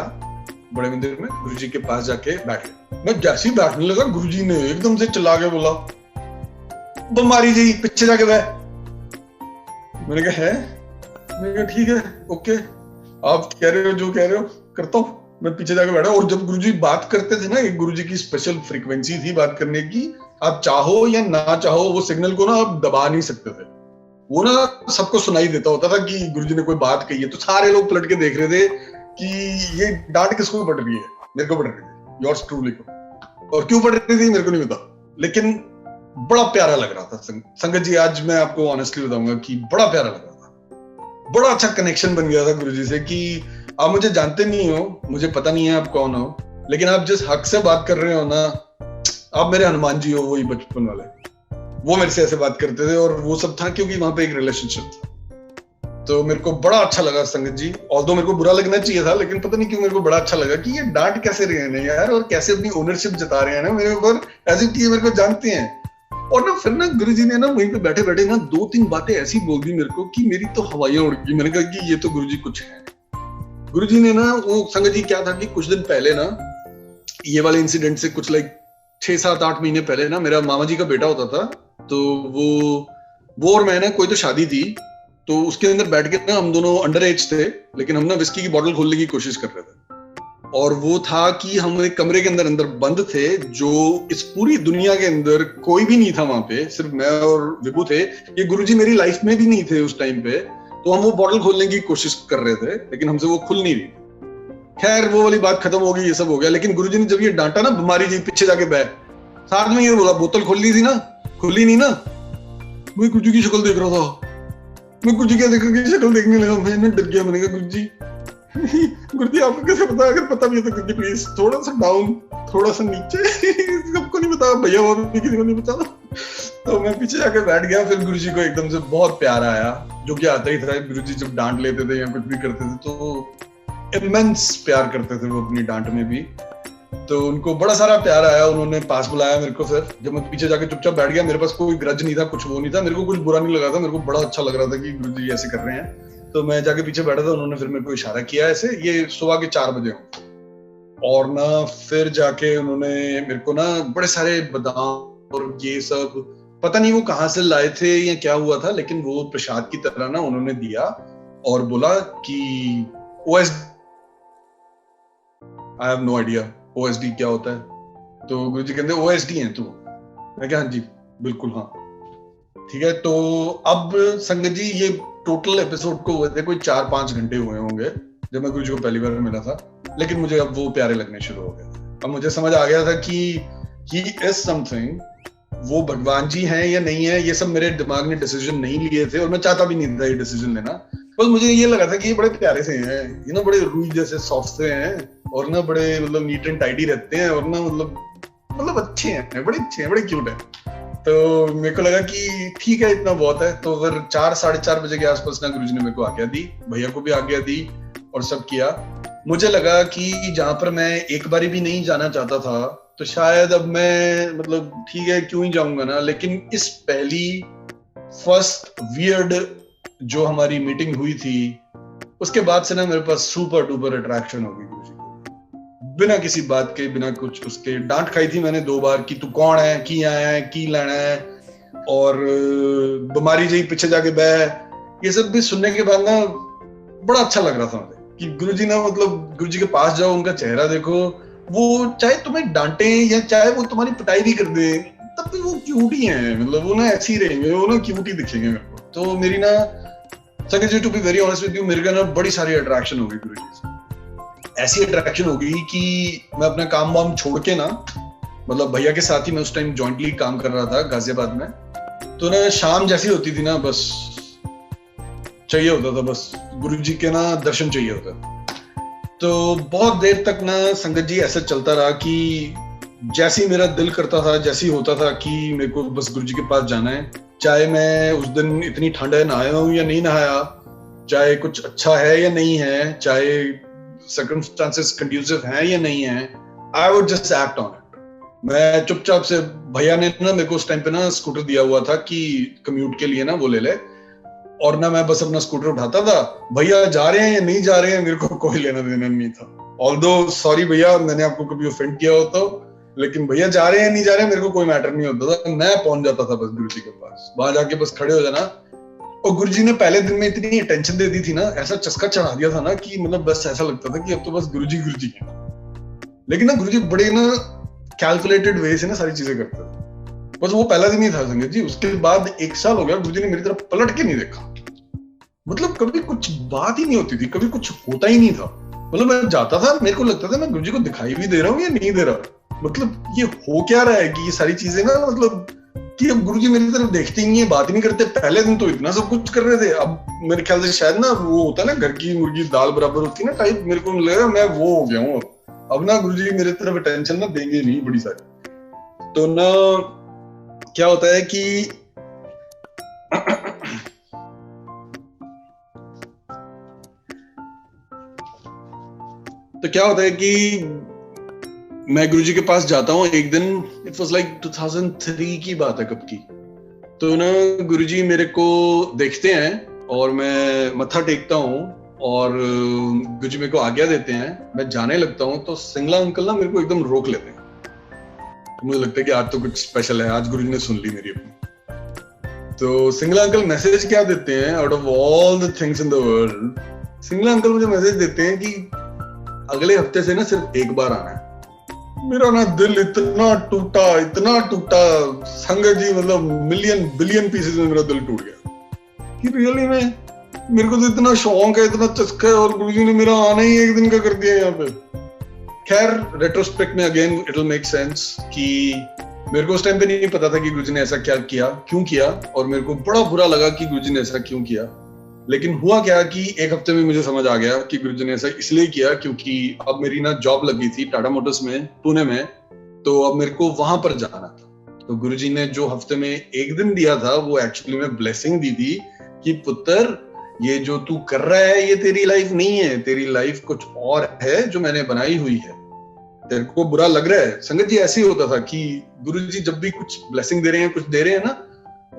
बड़े मंदिर में, गुरुजी के पास जाके बैठ गया। मैं जैसे ही बैठने लगा, गुरुजी ने एकदम से चिल्ला के बोला, बम्बारी जी पीछे जाके बैठ। मैंने कहा है, मैंने कहा ठीक है ओके, आप कह रहे हो जो कह रहे हो करता हूँ। मैं पीछे जाके बैठा। और जब गुरुजी बात करते थे ना, एक गुरुजी की स्पेशल फ्रीक्वेंसी थी बात करने की, आप चाहो या ना चाहो वो सिग्नल को ना आप दबा नहीं सकते थे। वो ना सबको सुनाई देता होता था कि गुरुजी ने कोई बात कही है, तो सारे लोग पलट के देख रहे थे कि ये डांट किसको पड़ रही है। मेरे को पड़ रही थी, योर्स ट्रूली को। और क्यों पड़ रही थी मेरे को नहीं पता, लेकिन बड़ा प्यारा लग रहा था संगत जी। आज मैं आपको ऑनेस्टली बताऊंगा कि बड़ा प्यारा लग रहा था, बड़ा अच्छा कनेक्शन बन गया था गुरुजी से कि आप मुझे जानते नहीं हो, मुझे पता नहीं है आप कौन हो, लेकिन आप जिस हक से बात कर रहे हो ना, आप मेरे हनुमान जी हो, वही बचपन वाले, वो मेरे से ऐसे बात करते थे। और वो सब था क्योंकि वहां पे एक रिलेशनशिप था। तो मेरे को बड़ा अच्छा लगा संगत जी, ऑल्दो मेरे को बुरा लगना चाहिए था, लेकिन पता नहीं क्यों मेरे को बड़ा अच्छा लगा कि ये डांट कैसे रहे हैं यार, और कैसे अपनी ओनरशिप जता रहे हैं ना मेरे ऊपर, ऐसी चीज मेरे को जानते हैं। और ना फिर ना गुरुजी ने ना वहीं पे बैठे बैठे ना 2-3 बातें ऐसी बोल दी मेरे को कि मेरी तो हवाइयां उड़ गई। मैंने कहा कि ये तो गुरुजी कुछ है। गुरुजी ने ना, वो संगत जी क्या था कि कुछ दिन पहले ना, ये वाले इंसिडेंट से कुछ 6-7-8 महीने पहले ना, मेरा मामा जी का बेटा होता था। तो वो और मैं ना, कोई तो शादी थी, तो उसके अंदर बैठ के ना हम दोनों अंडर एज थे, लेकिन हम ना विस्की की बोतल खोलने की कोशिश कर रहे थे। और वो था कि हम एक कमरे के अंदर बंद थे, जो इस पूरी दुनिया के अंदर कोई भी नहीं था वहां पे, सिर्फ मैं और विभू थे। ये गुरुजी मेरी लाइफ में भी नहीं थे उस टाइम पे। तो हम वो बोतल खोलने की कोशिश कर रहे थे, लेकिन हमसे वो खुल नहीं रही। खैर वो वाली बात खत्म हो गई, ये सब हो गया। लेकिन गुरुजी ने जब ये डांटा ना, बीमारी जी पीछे जाके बैठ, साथ में ये बोला, बोतल खोल ली थी ना, खुली नहीं ना। मैं गुरुजी की शक्ल देख रहा था, मैं गुरुजी क्या देखकर की शक्ल देखने लगा, मैंने डर गया। मैंने कहा गुरुजी गुरुजी आपको कैसे पता? अगर पता भी है तो गुरुजी प्लीज थोड़ा सा डाउन, थोड़ा सा नीचे, सबको नहीं पता, भैया वो भी किसी को नहीं पता। तो मैं पीछे जाकर बैठ गया। फिर गुरुजी को एकदम से बहुत प्यार आया, जो कि आता ही था। गुरुजी जब डांट लेते थे या कुछ भी करते थे तो इमेंस प्यार करते थे वो अपनी डांट में भी। तो उनको बड़ा सारा प्यार आया, उन्होंने पास बुलाया मेरे को। फिर जब मैं पीछे जाके चुपचाप बैठ गया, मेरे पास कोई ग्रज नहीं था, कुछ वो नहीं था, मेरे को कुछ बुरा नहीं लगा था, मेरे को बड़ा अच्छा लग रहा था कि गुरुजी ऐसे कर रहे हैं। तो मैं जाके पीछे बैठा था, उन्होंने फिर मेरे को इशारा किया ऐसे, ये सुबह के 4 बजे हो। और ना फिर जाके उन्होंने मेरे को ना बड़े सारे बादाम और ये सब, पता नहीं वो कहाँ से लाए थे या क्या हुआ था, लेकिन वो प्रसाद की तरह ना उन्होंने दिया और बोला कि I have no idea OSD क्या होता है। तो गुरुजी कहते हैं OSD है तू? मैं कहा हाँ जी बिल्कुल हाँ ठीक है। तो अब संगत जी ये टोटल एपिसोड को हुए थे कोई 4-5 घंटे हुए होंगे जब मैं गुरुजी को पहली बार मिला था, लेकिन मुझे अब वो प्यारे लगने शुरू हो गए। अब मुझे समझ आ गया था कि ही इज समथिंग, वो भगवान जी हैं या नहीं है, ये सब मेरे दिमाग ने डिसीजन नहीं लिए थे और मैं चाहता भी नहीं था ये डिसीजन लेना। बस मुझे ये लगा था कि ये बड़े प्यारे से हैं, ये ना बड़े रूई जैसे सॉफ्ट से हैं और ना बड़े मतलब नीट एंड टाइडी रहते हैं और ना मतलब अच्छे हैं, बड़े अच्छे हैं, बड़े क्यूट हैं। तो मेरे को लगा कि ठीक है इतना बहुत है। तो फिर 4-4:30 बजे के आसपास ना गुरुजी ने मेरे को आज्ञा दी, भैया को भी आज्ञा दी और सब किया। मुझे लगा कि जहां पर मैं एक बारी भी नहीं जाना चाहता था तो शायद अब मैं मतलब ठीक है क्यों ही जाऊंगा ना, लेकिन इस पहली फर्स्ट वियर्ड जो हमारी मीटिंग हुई थी उसके बाद से ना मेरे पास सुपर डुपर अट्रैक्शन हो गई गुरुजी को, बिना किसी बात के, बिना कुछ उसके। डांट खाई थी मैंने 2 बार कि तू कौन है, की आया है, की लेना है, और बीमारी जी पीछे जाके बह, ये सब भी सुनने के बाद ना बड़ा अच्छा लग रहा था मुझे कि गुरुजी ना मतलब गुरुजी के पास जाओ, उनका चेहरा देखो, वो चाहे तुम्हें डांटे या चाहे वो तुम्हारी पिटाई भी कर दे तब भी वो क्यूट ही है, मतलब वो ना ऐसे ही रहेंगे, वो ना क्यूट ही दिखेंगे मेरे को। तो मेरी ना संगत जी to be very honest with you, मेरे को ना बड़ी सारी अट्रैक्शन हो गई गुरुजी से। ऐसी अट्रैक्शन हो गई कि मैं अपना काम वाम छोड़ के ना, मतलब भैया के साथ ही मैं उस टाइम जॉइंटली काम कर रहा था गाजियाबाद में, तो ना शाम जैसी होती थी ना बस चाहिए होता था, बस गुरुजी के ना दर्शन चाहिए होता। तो बहुत देर तक ना संगत जी ऐसा चलता रहा कि जैसे मेरा दिल करता था, जैसे होता था कि मेरे को बस गुरुजी के पास जाना है, चाहे मैं उस दिन इतनी ठंड है नहाया हूं या नहीं नहाया, चाहे कुछ अच्छा है या नहीं है, चाहे सर्कमस्टांसेस कंड्यूसिव हैं या नहीं है, I would just act on it. मैं चुपचाप से, भैया ने ना मेरे को उस टाइम पे ना स्कूटर दिया हुआ था कि कम्यूट के लिए ना वो ले ले, और ना मैं बस अपना स्कूटर उठाता था, भैया जा रहे हैं या नहीं जा रहे हैं मेरे को कोई लेना देना नहीं था। ऑल्दो सॉरी भैया मैंने आपको कभी ऑफेंड किया हो तो, लेकिन भैया जा रहे हैं नहीं जा रहे हैं मेरे को कोई मैटर नहीं होता था, मैं पहुंच जाता था बस गुरुजी के पास, वहां जाके बस खड़े हो जाना। और गुरुजी ने पहले दिन में इतनी अटेंशन दे दी थी ना, ऐसा चस्का चढ़ा दिया था ना कि मतलब बस ऐसा लगता था कि अब तो बस गुरुजी गुरुजी है। लेकिन ना गुरुजी बड़े ना कैलकुलेटेड वे से ना सारी चीजें करते थे। बस वो पहला दिन ही था संगत जी, उसके बाद 1 साल हो गया गुरुजी ने मेरी तरफ पलट के नहीं देखा, मतलब कभी कुछ बात ही नहीं होती थी, कभी कुछ होता ही नहीं था। मतलब मैं जाता था, मेरे को लगता था मैं गुरुजी को दिखाई भी दे रहा हूँ या नहीं दे रहा, मतलब ये हो क्या रहा है कि ये सारी चीजें ना मतलब कि अब गुरुजी मेरी तरफ देखते ही नहीं है, बात ही नहीं करते। पहले दिन तो इतना सब कुछ कर रहे थे, अब मेरे ख्याल से शायद ना वो होता है ना घर की मुर्गी दाल बराबर होती है ना टाइप, मेरे को लगा मैं वो हो गया हूँ अब ना गुरुजी मेरे तरफ अटेंशन ना देंगे नहीं बड़ी सारी। तो ना क्या होता है कि तो क्या होता है कि मैं गुरुजी के पास जाता हूँ एक दिन, इट वाज लाइक 2003 की बात है, कब की। तो ना गुरुजी मेरे को देखते हैं और मैं मत्था टेकता हूँ और गुरुजी मेरे को आज्ञा देते हैं, मैं जाने लगता हूँ। तो सिंगला अंकल ना मेरे को एकदम रोक लेते हैं। तो मुझे लगता है कि आज तो कुछ स्पेशल है, आज गुरुजी ने सुन ली मेरी अपनी। तो सिंगला अंकल मैसेज क्या देते हैं, out of all the things in the world, Singla uncle मुझे मैसेज देते हैं कि अगले हफ्ते से ना सिर्फ एक बार आना है। मेरा ना दिल इतना टूटा संगत जी, मतलब मिलियन बिलियन पीसेस में मेरा दिल टूट गया कि रियली में मेरे को तो इतना शौक है, इतना चस्का है, और गुरुजी ने मेरा आना ही एक दिन का कर दिया यहाँ पे। खैर रेट्रोस्पेक्ट में again it will make sense कि मेरे को उस टाइम पे नहीं पता था कि गुरुजी ने ऐसा क्या किया, क्यों किया, और मेरे को बड़ा बुरा लगा कि गुरुजी ने ऐसा क्यों किया। लेकिन हुआ क्या कि एक हफ्ते में मुझे समझ आ गया कि गुरुजी ने ऐसा इसलिए किया क्योंकि अब मेरी ना जॉब लगी थी टाटा मोटर्स में पुणे में, तो अब मेरे को वहां पर जाना था। तो गुरुजी ने जो हफ्ते में एक दिन दिया था वो एक्चुअली में ब्लेसिंग दी थी कि पुत्र ये जो तू कर रहा है ये तेरी लाइफ नहीं है, तेरी लाइफ कुछ और है जो मैंने बनाई हुई है। तेरे को बुरा लग रहा है। संगत जी ऐसे ही होता था कि गुरुजी जब भी कुछ ब्लेसिंग दे रहे हैं, कुछ दे रहे हैं ना,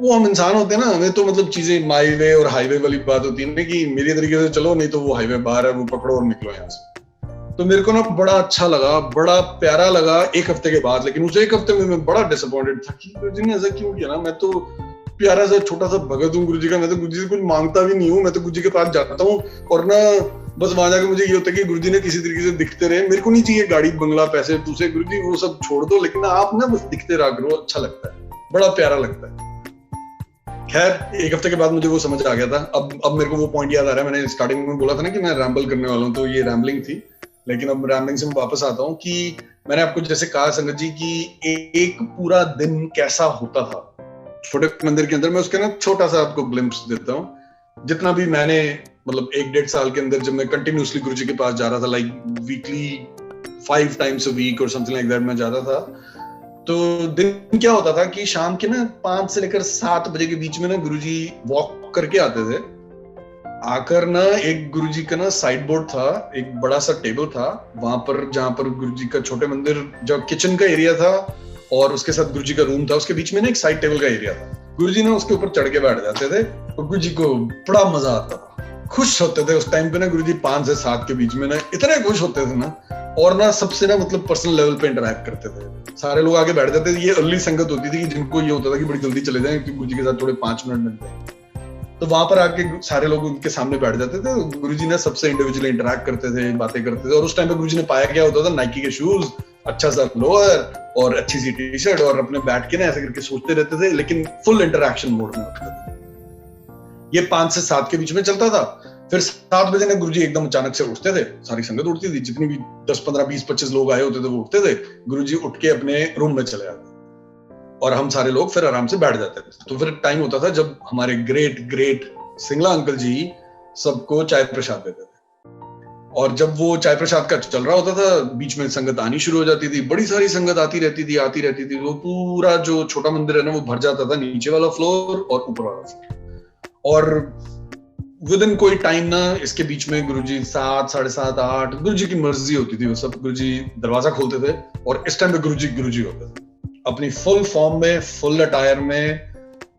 वो हम इंसान होते हैं ना, हमें तो मतलब चीजें माई वे और हाईवे वाली बात होती है ना कि मेरी तरीके से चलो, नहीं तो वो हाईवे बाहर है, वो पकड़ो और निकलो यहाँ से। तो मेरे को ना बड़ा अच्छा लगा, बड़ा प्यारा लगा एक हफ्ते के बाद। लेकिन उस एक हफ्ते में मैं बड़ा डिसअपॉइंटेड था कि गुरुजी ने ऐसा क्यों किया ना। मैं तो प्यारा सा छोटा सा भगत हूँ गुरुजी का, मैं तो गुरुजी से कुछ मांगता भी नहीं हूँ। मैं तो गुरुजी के पास जाता हूँ और ना बस वहां जाकर मुझे ये होता है कि गुरुजी ने किसी तरीके से दिखते रहे। मेरे को नहीं चाहिए गाड़ी बंगला पैसे दूसरे, गुरुजी वो सब छोड़ दो, लेकिन आप ना बस दिखते रहा करो, अच्छा लगता है, बड़ा प्यारा लगता है। खैर एक हफ्ते के बाद मुझे वो समझ आ गया था। अब मेरे को वो पॉइंट याद आ रहा है, मैंने स्टार्टिंग में बोला था ना कि मैं रैम्बल करने वाला हूँ, तो ये रैम्बलिंग थी। लेकिन अब रैम्बलिंग से मैं वापस आता हूँ कि मैंने आपको जैसे कहा संगत जी कि एक पूरा दिन कैसा होता था छोटे मंदिर के अंदर। मैं उसके ना छोटा सा आपको ग्लिम्प्स देता हूँ। जितना भी मैंने मतलब 1-1.5 साल के अंदर जब मैं कंटिन्यूसली गुरुजी के पास जा रहा था, like weekly 5 times a week और समथिंग लाइक दैट मैं जाता था, तो दिन क्या होता था कि शाम के ना 5 से लेकर 7 बजे के बीच में ना गुरुजी वॉक करके आते थे। आकर ना एक गुरुजी का ना साइड बोर्ड था, एक बड़ा सा टेबल था वहां पर, जहां पर गुरुजी का छोटे मंदिर जो किचन का एरिया था और उसके साथ गुरुजी का रूम था, उसके बीच में ना एक साइड टेबल का एरिया था। गुरुजी ना उसके ऊपर चढ़ के बैठ जाते थे और गुरुजी को बड़ा मजा आता था, खुश होते थे उस टाइम पे ना। गुरुजी 5 से 7 के बीच में ना इतने खुश होते थे ना, और ना सबसे ना मतलब पर्सनल लेवल पे इंटरैक्ट करते थे। सारे लोग आगे बैठ जाते थे। ये अर्ली संगत होती थी कि जिनको ये होता था कि बड़ी जल्दी चले जाएं क्योंकि गुरुजी के साथ थोड़े 5 मिनट मिलते हैं, तो वहां पर आके सारे लोग उनके सामने बैठ जाते थे। गुरुजी ने सबसे इंडिविजुअली इंटरैक्ट करते थे, बातें करते थे। और उस टाइम पे गुरुजी ने पाया क्या होता था, नाइकी के शूज, अच्छा सा लोअर और अच्छी सी टी शर्ट, और अपने बैठ के ना ऐसे करके सोचते रहते थे, लेकिन फुल इंटरैक्शन मोड में होते थे। ये 5 से 7 के बीच में चलता था। फिर 7 बजे ना गुरुजी एकदम अचानक से उठते थे, सारी संगत उठती थी, जितनी भी 10, 15, 20, 25 लोग आए होते थे वो उठते थे। गुरुजी उठ के अपने रूम में चले जाते और हम सारे लोग फिर आराम से बैठ जाते थे। तो फिर टाइम होता था जब हमारे ग्रेट सिंगला अंकल जी सबको चाय प्रसाद देते थे। और जब वो चाय प्रसाद का चल रहा होता था, बीच में संगत आनी शुरू हो जाती थी, बड़ी सारी संगत आती रहती थी। वो पूरा जो छोटा मंदिर है ना वो भर जाता था, नीचे वाला फ्लोर और ऊपर वाला फ्लोर। और विद इन कोई टाइम ना इसके बीच में गुरुजी 7, 7:30, 8, गुरुजी की मर्जी होती थी, वो सब गुरुजी दरवाजा खोलते थे और इस टाइम पे गुरुजी होते थे अपनी फुल फॉर्म में, फुल अटायर में,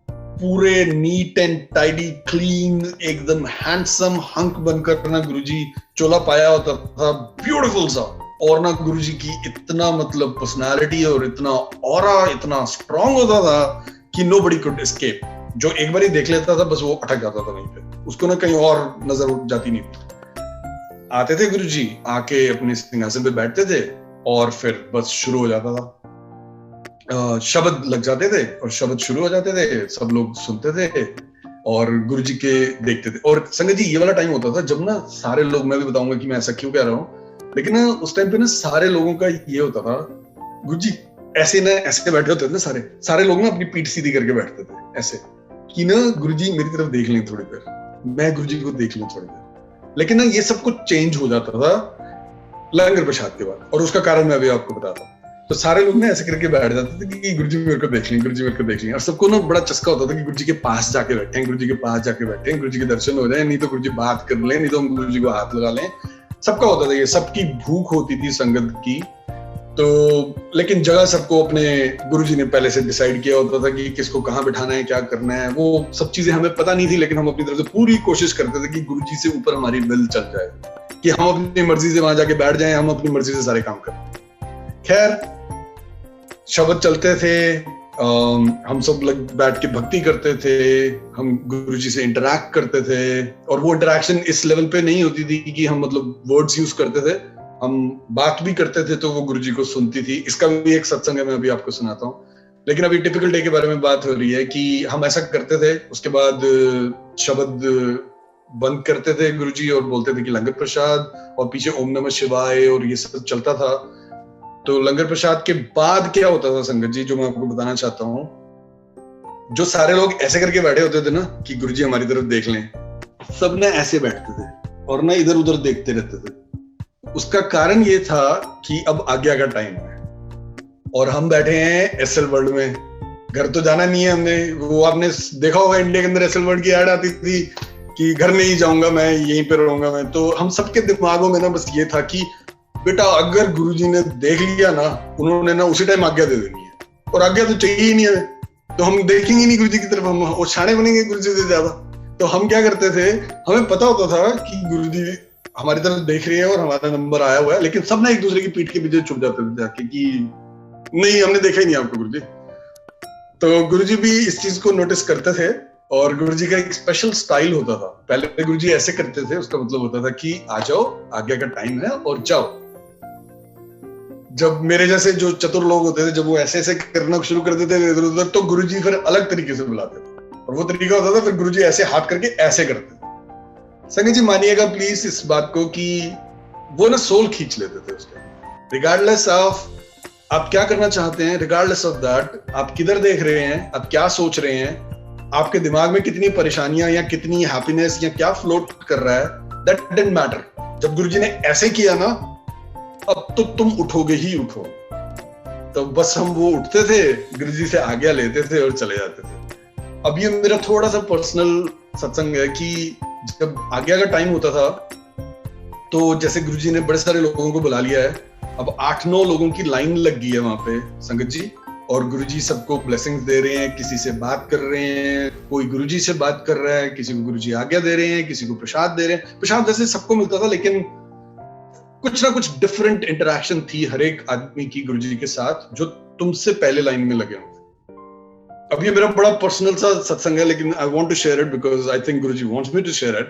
पूरे नीट एंड टाइडी, क्लीन, एकदम हैंडसम हंक बनकर ना गुरुजी चोला पाया होता था, ब्यूटीफुल सा। और ना गुरुजी की इतना मतलब पर्सनालिटी और इतना ऑरा इतना स्ट्रांग होता था कि नोबडी कुड एस्केप। जो एक बार ही देख लेता था बस वो अटक जाता था वहीं पे, उसको ना कहीं और नजर जाती नहीं थी। आते थे गुरुजी, आके अपने सिंहासन पे बैठते थे और फिर बस शुरू हो जाता था। शब्द लग जाते थे और शब्द शुरू हो जाते थे, सब लोग सुनते थे और गुरुजी के देखते थे। और संगत जी ये वाला टाइम होता था जब ना सारे लोग, मैं भी बताऊंगा कि मैं ऐसा क्यों कह रहा हूँ, लेकिन ना उस टाइम पे ना सारे लोगों का ये होता था, गुरुजी ऐसे बैठे होते थे ना, सारे लोग ना अपनी पीठ सीधी करके बैठते थे ऐसे कि ना गुरुजी मेरी तरफ देख लें थोड़ी देर, मैं गुरुजी को देख लूं थोड़ी देर। लेकिन ना ये सब कुछ चेंज हो जाता था लंगर प्रसाद के बाद, और उसका कारण मैं अभी आपको बताता हूँ। तो सारे लोग ना ऐसे करके बैठ जाते थे कि गुरुजी मेरे को देख लें, गुरुजी मेरे को देख लें, और सबको ना बड़ा चस्का होता था कि गुरुजी के पास जाके बैठे, गुरुजी के पास जाके बैठे, गुरुजी के दर्शन हो जाए, नहीं तो गुरुजी बात कर लें, नहीं तो हम गुरुजी को हाथ लगा लें। सबका होता था ये, सबकी भूख होती थी संगत की। तो लेकिन जगह सबको अपने गुरुजी ने पहले से डिसाइड किया होता था कि किसको कहाँ बिठाना है, क्या करना है। वो सब चीजें हमें पता नहीं थी, लेकिन हम अपनी तरफ से पूरी कोशिश करते थे कि गुरुजी से ऊपर हमारी विल चल जाए, कि हम अपनी मर्जी से वहां जाके बैठ जाएं, हम अपनी मर्जी से सारे काम करें। खैर, शब्द चलते थे, हम सब लोग बैठ के भक्ति करते थे, हम गुरुजी से इंटरैक्ट करते थे, और वो इंटरैक्शन इस लेवल पे नहीं होती थी कि हम मतलब वर्ड्स यूज करते थे, हम बात भी करते थे तो वो गुरुजी को सुनती थी। इसका भी एक सत्संग है, मैं अभी आपको सुनाता हूँ। लेकिन अभी टिपिकल डे के बारे में बात हो रही है कि हम ऐसा करते थे। उसके बाद शब्द बंद करते थे गुरुजी और बोलते थे कि लंगर प्रसाद, और पीछे ओम नमः शिवाय और ये सब चलता था। तो लंगर प्रसाद के बाद क्या होता था संगत जी, जो मैं आपको बताना चाहता हूँ, जो सारे लोग ऐसे करके बैठे होते थे ना कि गुरुजी हमारी तरफ देख लें, सब ना ऐसे बैठते थे और ना इधर उधर देखते रहते थे। उसका कारण ये था कि अब आज्ञा का टाइम है और हम बैठे हैं एसएल वर्ल्ड में, घर तो जाना नहीं है हमने। वो आपने देखा होगा इंडिया के अंदर एसएल वर्ल्ड की ऐड आती थी कि घर नहीं जाऊंगा मैं, यहीं पे रहूंगा मैं। तो हम सबके दिमागों में ना बस ये था कि बेटा अगर गुरुजी ने देख लिया ना, उन्होंने ना उसी टाइम आज्ञा दे देनी है, और आज्ञा तो चाहिए ही नहीं है, तो हम देखेंगे नहीं गुरुजी की तरफ, हम और छाने बनेंगे गुरुजी से ज्यादा। तो हम क्या करते थे, हमें पता होता था कि गुरुजी हमारी तरफ देख रही है और हमारा नंबर आया हुआ है, लेकिन सब ना एक दूसरे की पीठ के पीछे छुप जाते थे जाके कि नहीं हमने देखा ही नहीं आपको गुरुजी। तो गुरुजी भी इस चीज को नोटिस करते थे, और गुरुजी का एक स्पेशल स्टाइल होता था। पहले गुरुजी ऐसे करते थे, उसका मतलब होता था कि आ जाओ, आज्ञा का टाइम है और जाओ। जब मेरे जैसे जो चतुर लोग होते थे, जब वो ऐसे ऐसे करना शुरू कर देते थे इधर उधर, तो गुरुजी फिर अलग तरीके से बुलाते थे, और वो तरीका होता था फिर गुरुजी ऐसे हाथ करके ऐसे करते थे। संगत जी मानिएगा प्लीज इस बात को कि वो ना सोल खींच लेते थे उसका, रिगार्डलेस ऑफ आप क्या करना चाहते हैं, रिगार्डलेस ऑफ दैट आप किधर देख रहे हैं, आप क्या सोच रहे हैं, आपके दिमाग में कितनी परेशानियां या कितनी हैप्पीनेस या क्या फ्लोट कर रहा है, दैट डिडंट मैटर। जब गुरुजी ने ऐसे किया ना, अब तो तुम उठोगे ही उठो। तो बस हम वो उठते थे, गुरुजी से आज्ञा लेते थे और चले जाते थे। अब ये मेरा थोड़ा सा पर्सनल सत्संग है कि जब आज्ञा का टाइम होता था, तो जैसे गुरुजी ने बड़े सारे लोगों को बुला लिया है, अब 8-9 लोगों की लाइन लग गई है वहां पे संगत जी, और गुरुजी सबको ब्लेसिंग्स दे रहे हैं, किसी से बात कर रहे हैं, कोई गुरुजी से बात कर रहा है, किसी को गुरुजी आज्ञा दे रहे हैं, किसी को प्रसाद दे रहे हैं। प्रसाद वैसे सबको मिलता था, लेकिन कुछ ना कुछ डिफरेंट इंटरेक्शन थी हर एक आदमी की गुरुजी के साथ, जो तुमसे पहले लाइन में लगे होंगे। अब ये मेरा बड़ा पर्सनल सा सत्संग है, लेकिन I want to share it because I think Guruji wants me to share it.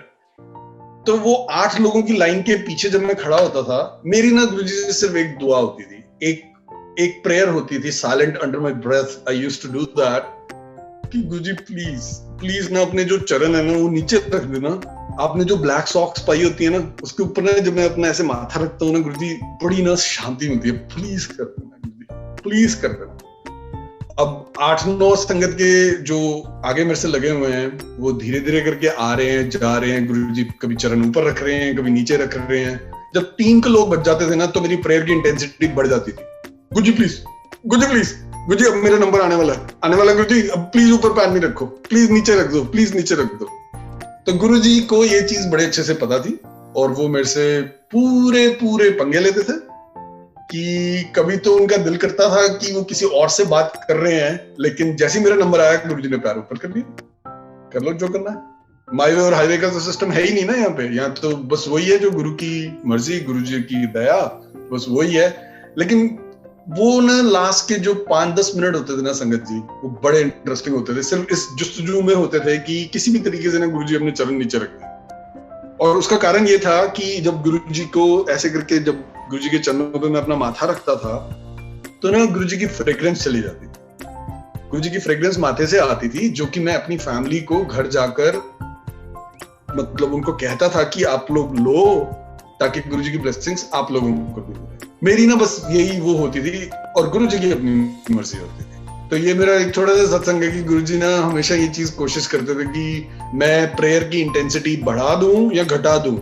तो वो 8 लोगों की लाइन के पीछे जब मैं खड़ा होता था, मेरी ना गुरुजी से सिर्फ एक दुआ होती थी, एक प्रेयर होती थी, silent under my breath I used to do that, कि गुरुजी प्लीज ना अपने जो चरण है ना वो नीचे रख देना। आपने जो ब्लैक सॉक्स पाई होती है ना, उसके ऊपर ना जब मैं अपना ऐसे माथा रखता हूँ ना गुरुजी, बड़ी ना शांति मिलती है। प्लीज कर देना गुरुजी, प्लीज कर देना। अब 8-9 संगत के जो आगे मेरे से लगे हुए हैं, वो धीरे धीरे करके आ रहे हैं, जा रहे हैं। गुरुजी कभी चरण ऊपर रख रहे हैं, कभी नीचे रख रहे हैं। जब 3 के लोग बच जाते थे ना, तो मेरी प्रेयर की इंटेंसिटी बढ़ जाती थी। गुरुजी प्लीज, गुरुजी अब मेरा नंबर आने वाला गुरुजी, अब प्लीज ऊपर पैर नहीं रखो, प्लीज नीचे रख दो, प्लीज नीचे रख दो। तो गुरुजी को ये चीज बड़े अच्छे से पता थी, और वो मेरे से पूरे पंगे लेते थे कि कभी तो उनका दिल करता था कि वो किसी और से बात कर रहे हैं, लेकिन जैसे ही मेरा नंबर आया गुरुजी ने पैर ऊपर कर दिया, कर लो जो करना है। माईवे और हाईवे का तो सिस्टम है ही नहीं ना यहाँ पे, यहाँ तो बस वही है जो गुरु की मर्जी, गुरुजी की दया, बस वही है। लेकिन वो ना लास्ट के जो 5-10 मिनट होते थे ना संगत जी, वो बड़े इंटरेस्टिंग होते थे। सिर्फ इस जुस्तजू में होते थे कि किसी भी तरीके से ना गुरुजी अपने चरण नीचे रख दें। और उसका कारण ये था कि जब गुरुजी को ऐसे करके, जब गुरुजी के चरणों पे मैं अपना माथा रखता था, तो ना गुरुजी की फ्रेग्रेंस चली जाती थी। गुरुजी की फ्रेग्रेंस माथे से आती थी, जो कि मैं अपनी फैमिली को घर जाकर मतलब उनको कहता था कि आप लोग लो, ताकि गुरुजी की ब्लेसिंग्स आप लोगों को भी मिले। मेरी ना बस यही वो होती थी और गुरु जी की अपनी मर्जी होती थी। तो ये मेरा एक छोटा सा सत्संग है कि गुरु जी ना हमेशा ये चीज कोशिश करते थे कि मैं प्रेयर की इंटेंसिटी बढ़ा दूं या घटा दूं,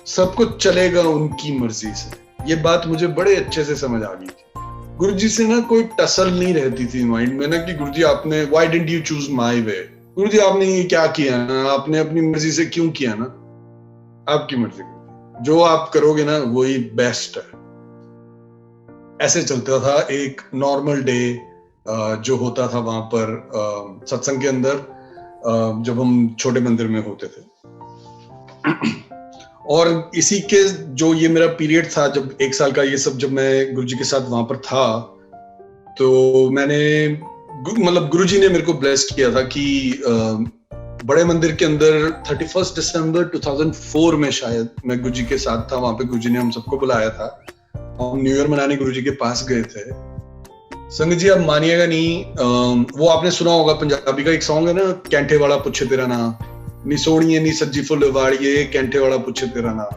सब कुछ चलेगा उनकी मर्जी से। ये बात मुझे बड़े अच्छे से समझ आ गई थी। गुरु जी से ना कोई टसल नहीं रहती थी माइंड में ना कि गुरु जी आपने why didn't you choose my way, गुरु जी आपने ये क्या किया ना, आपने अपनी मर्जी से क्यों किया ना, आपकी मर्जी, जो आप करोगे ना वही बेस्ट है। ऐसे चलता था एक नॉर्मल डे जो होता था वहां पर सत्संग के अंदर, जब हम छोटे मंदिर में होते थे। और इसी के जो ये मेरा पीरियड था जब 1 साल का, ये सब जब मैं गुरुजी के साथ वहां पर था, तो मैंने मतलब गुरुजी ने मेरे को ब्लेस किया था कि बड़े मंदिर के अंदर 31 दिसंबर 2004 में शायद मैं गुरुजी के साथ था वहां पे। गुरुजी ने हम सबको बुलाया था, हम न्यू ईयर मनाने गुरुजी के पास गए थे। संगत जी आप मानिएगा नहीं, वो आपने सुना होगा पंजाबी का एक सॉन्ग है ना, कैंठे वाला पूछे तेरा नाम, नी सोनिए नी सज्जी फुल वाड़िए, कैंठे वाला पूछे तेरा नाम।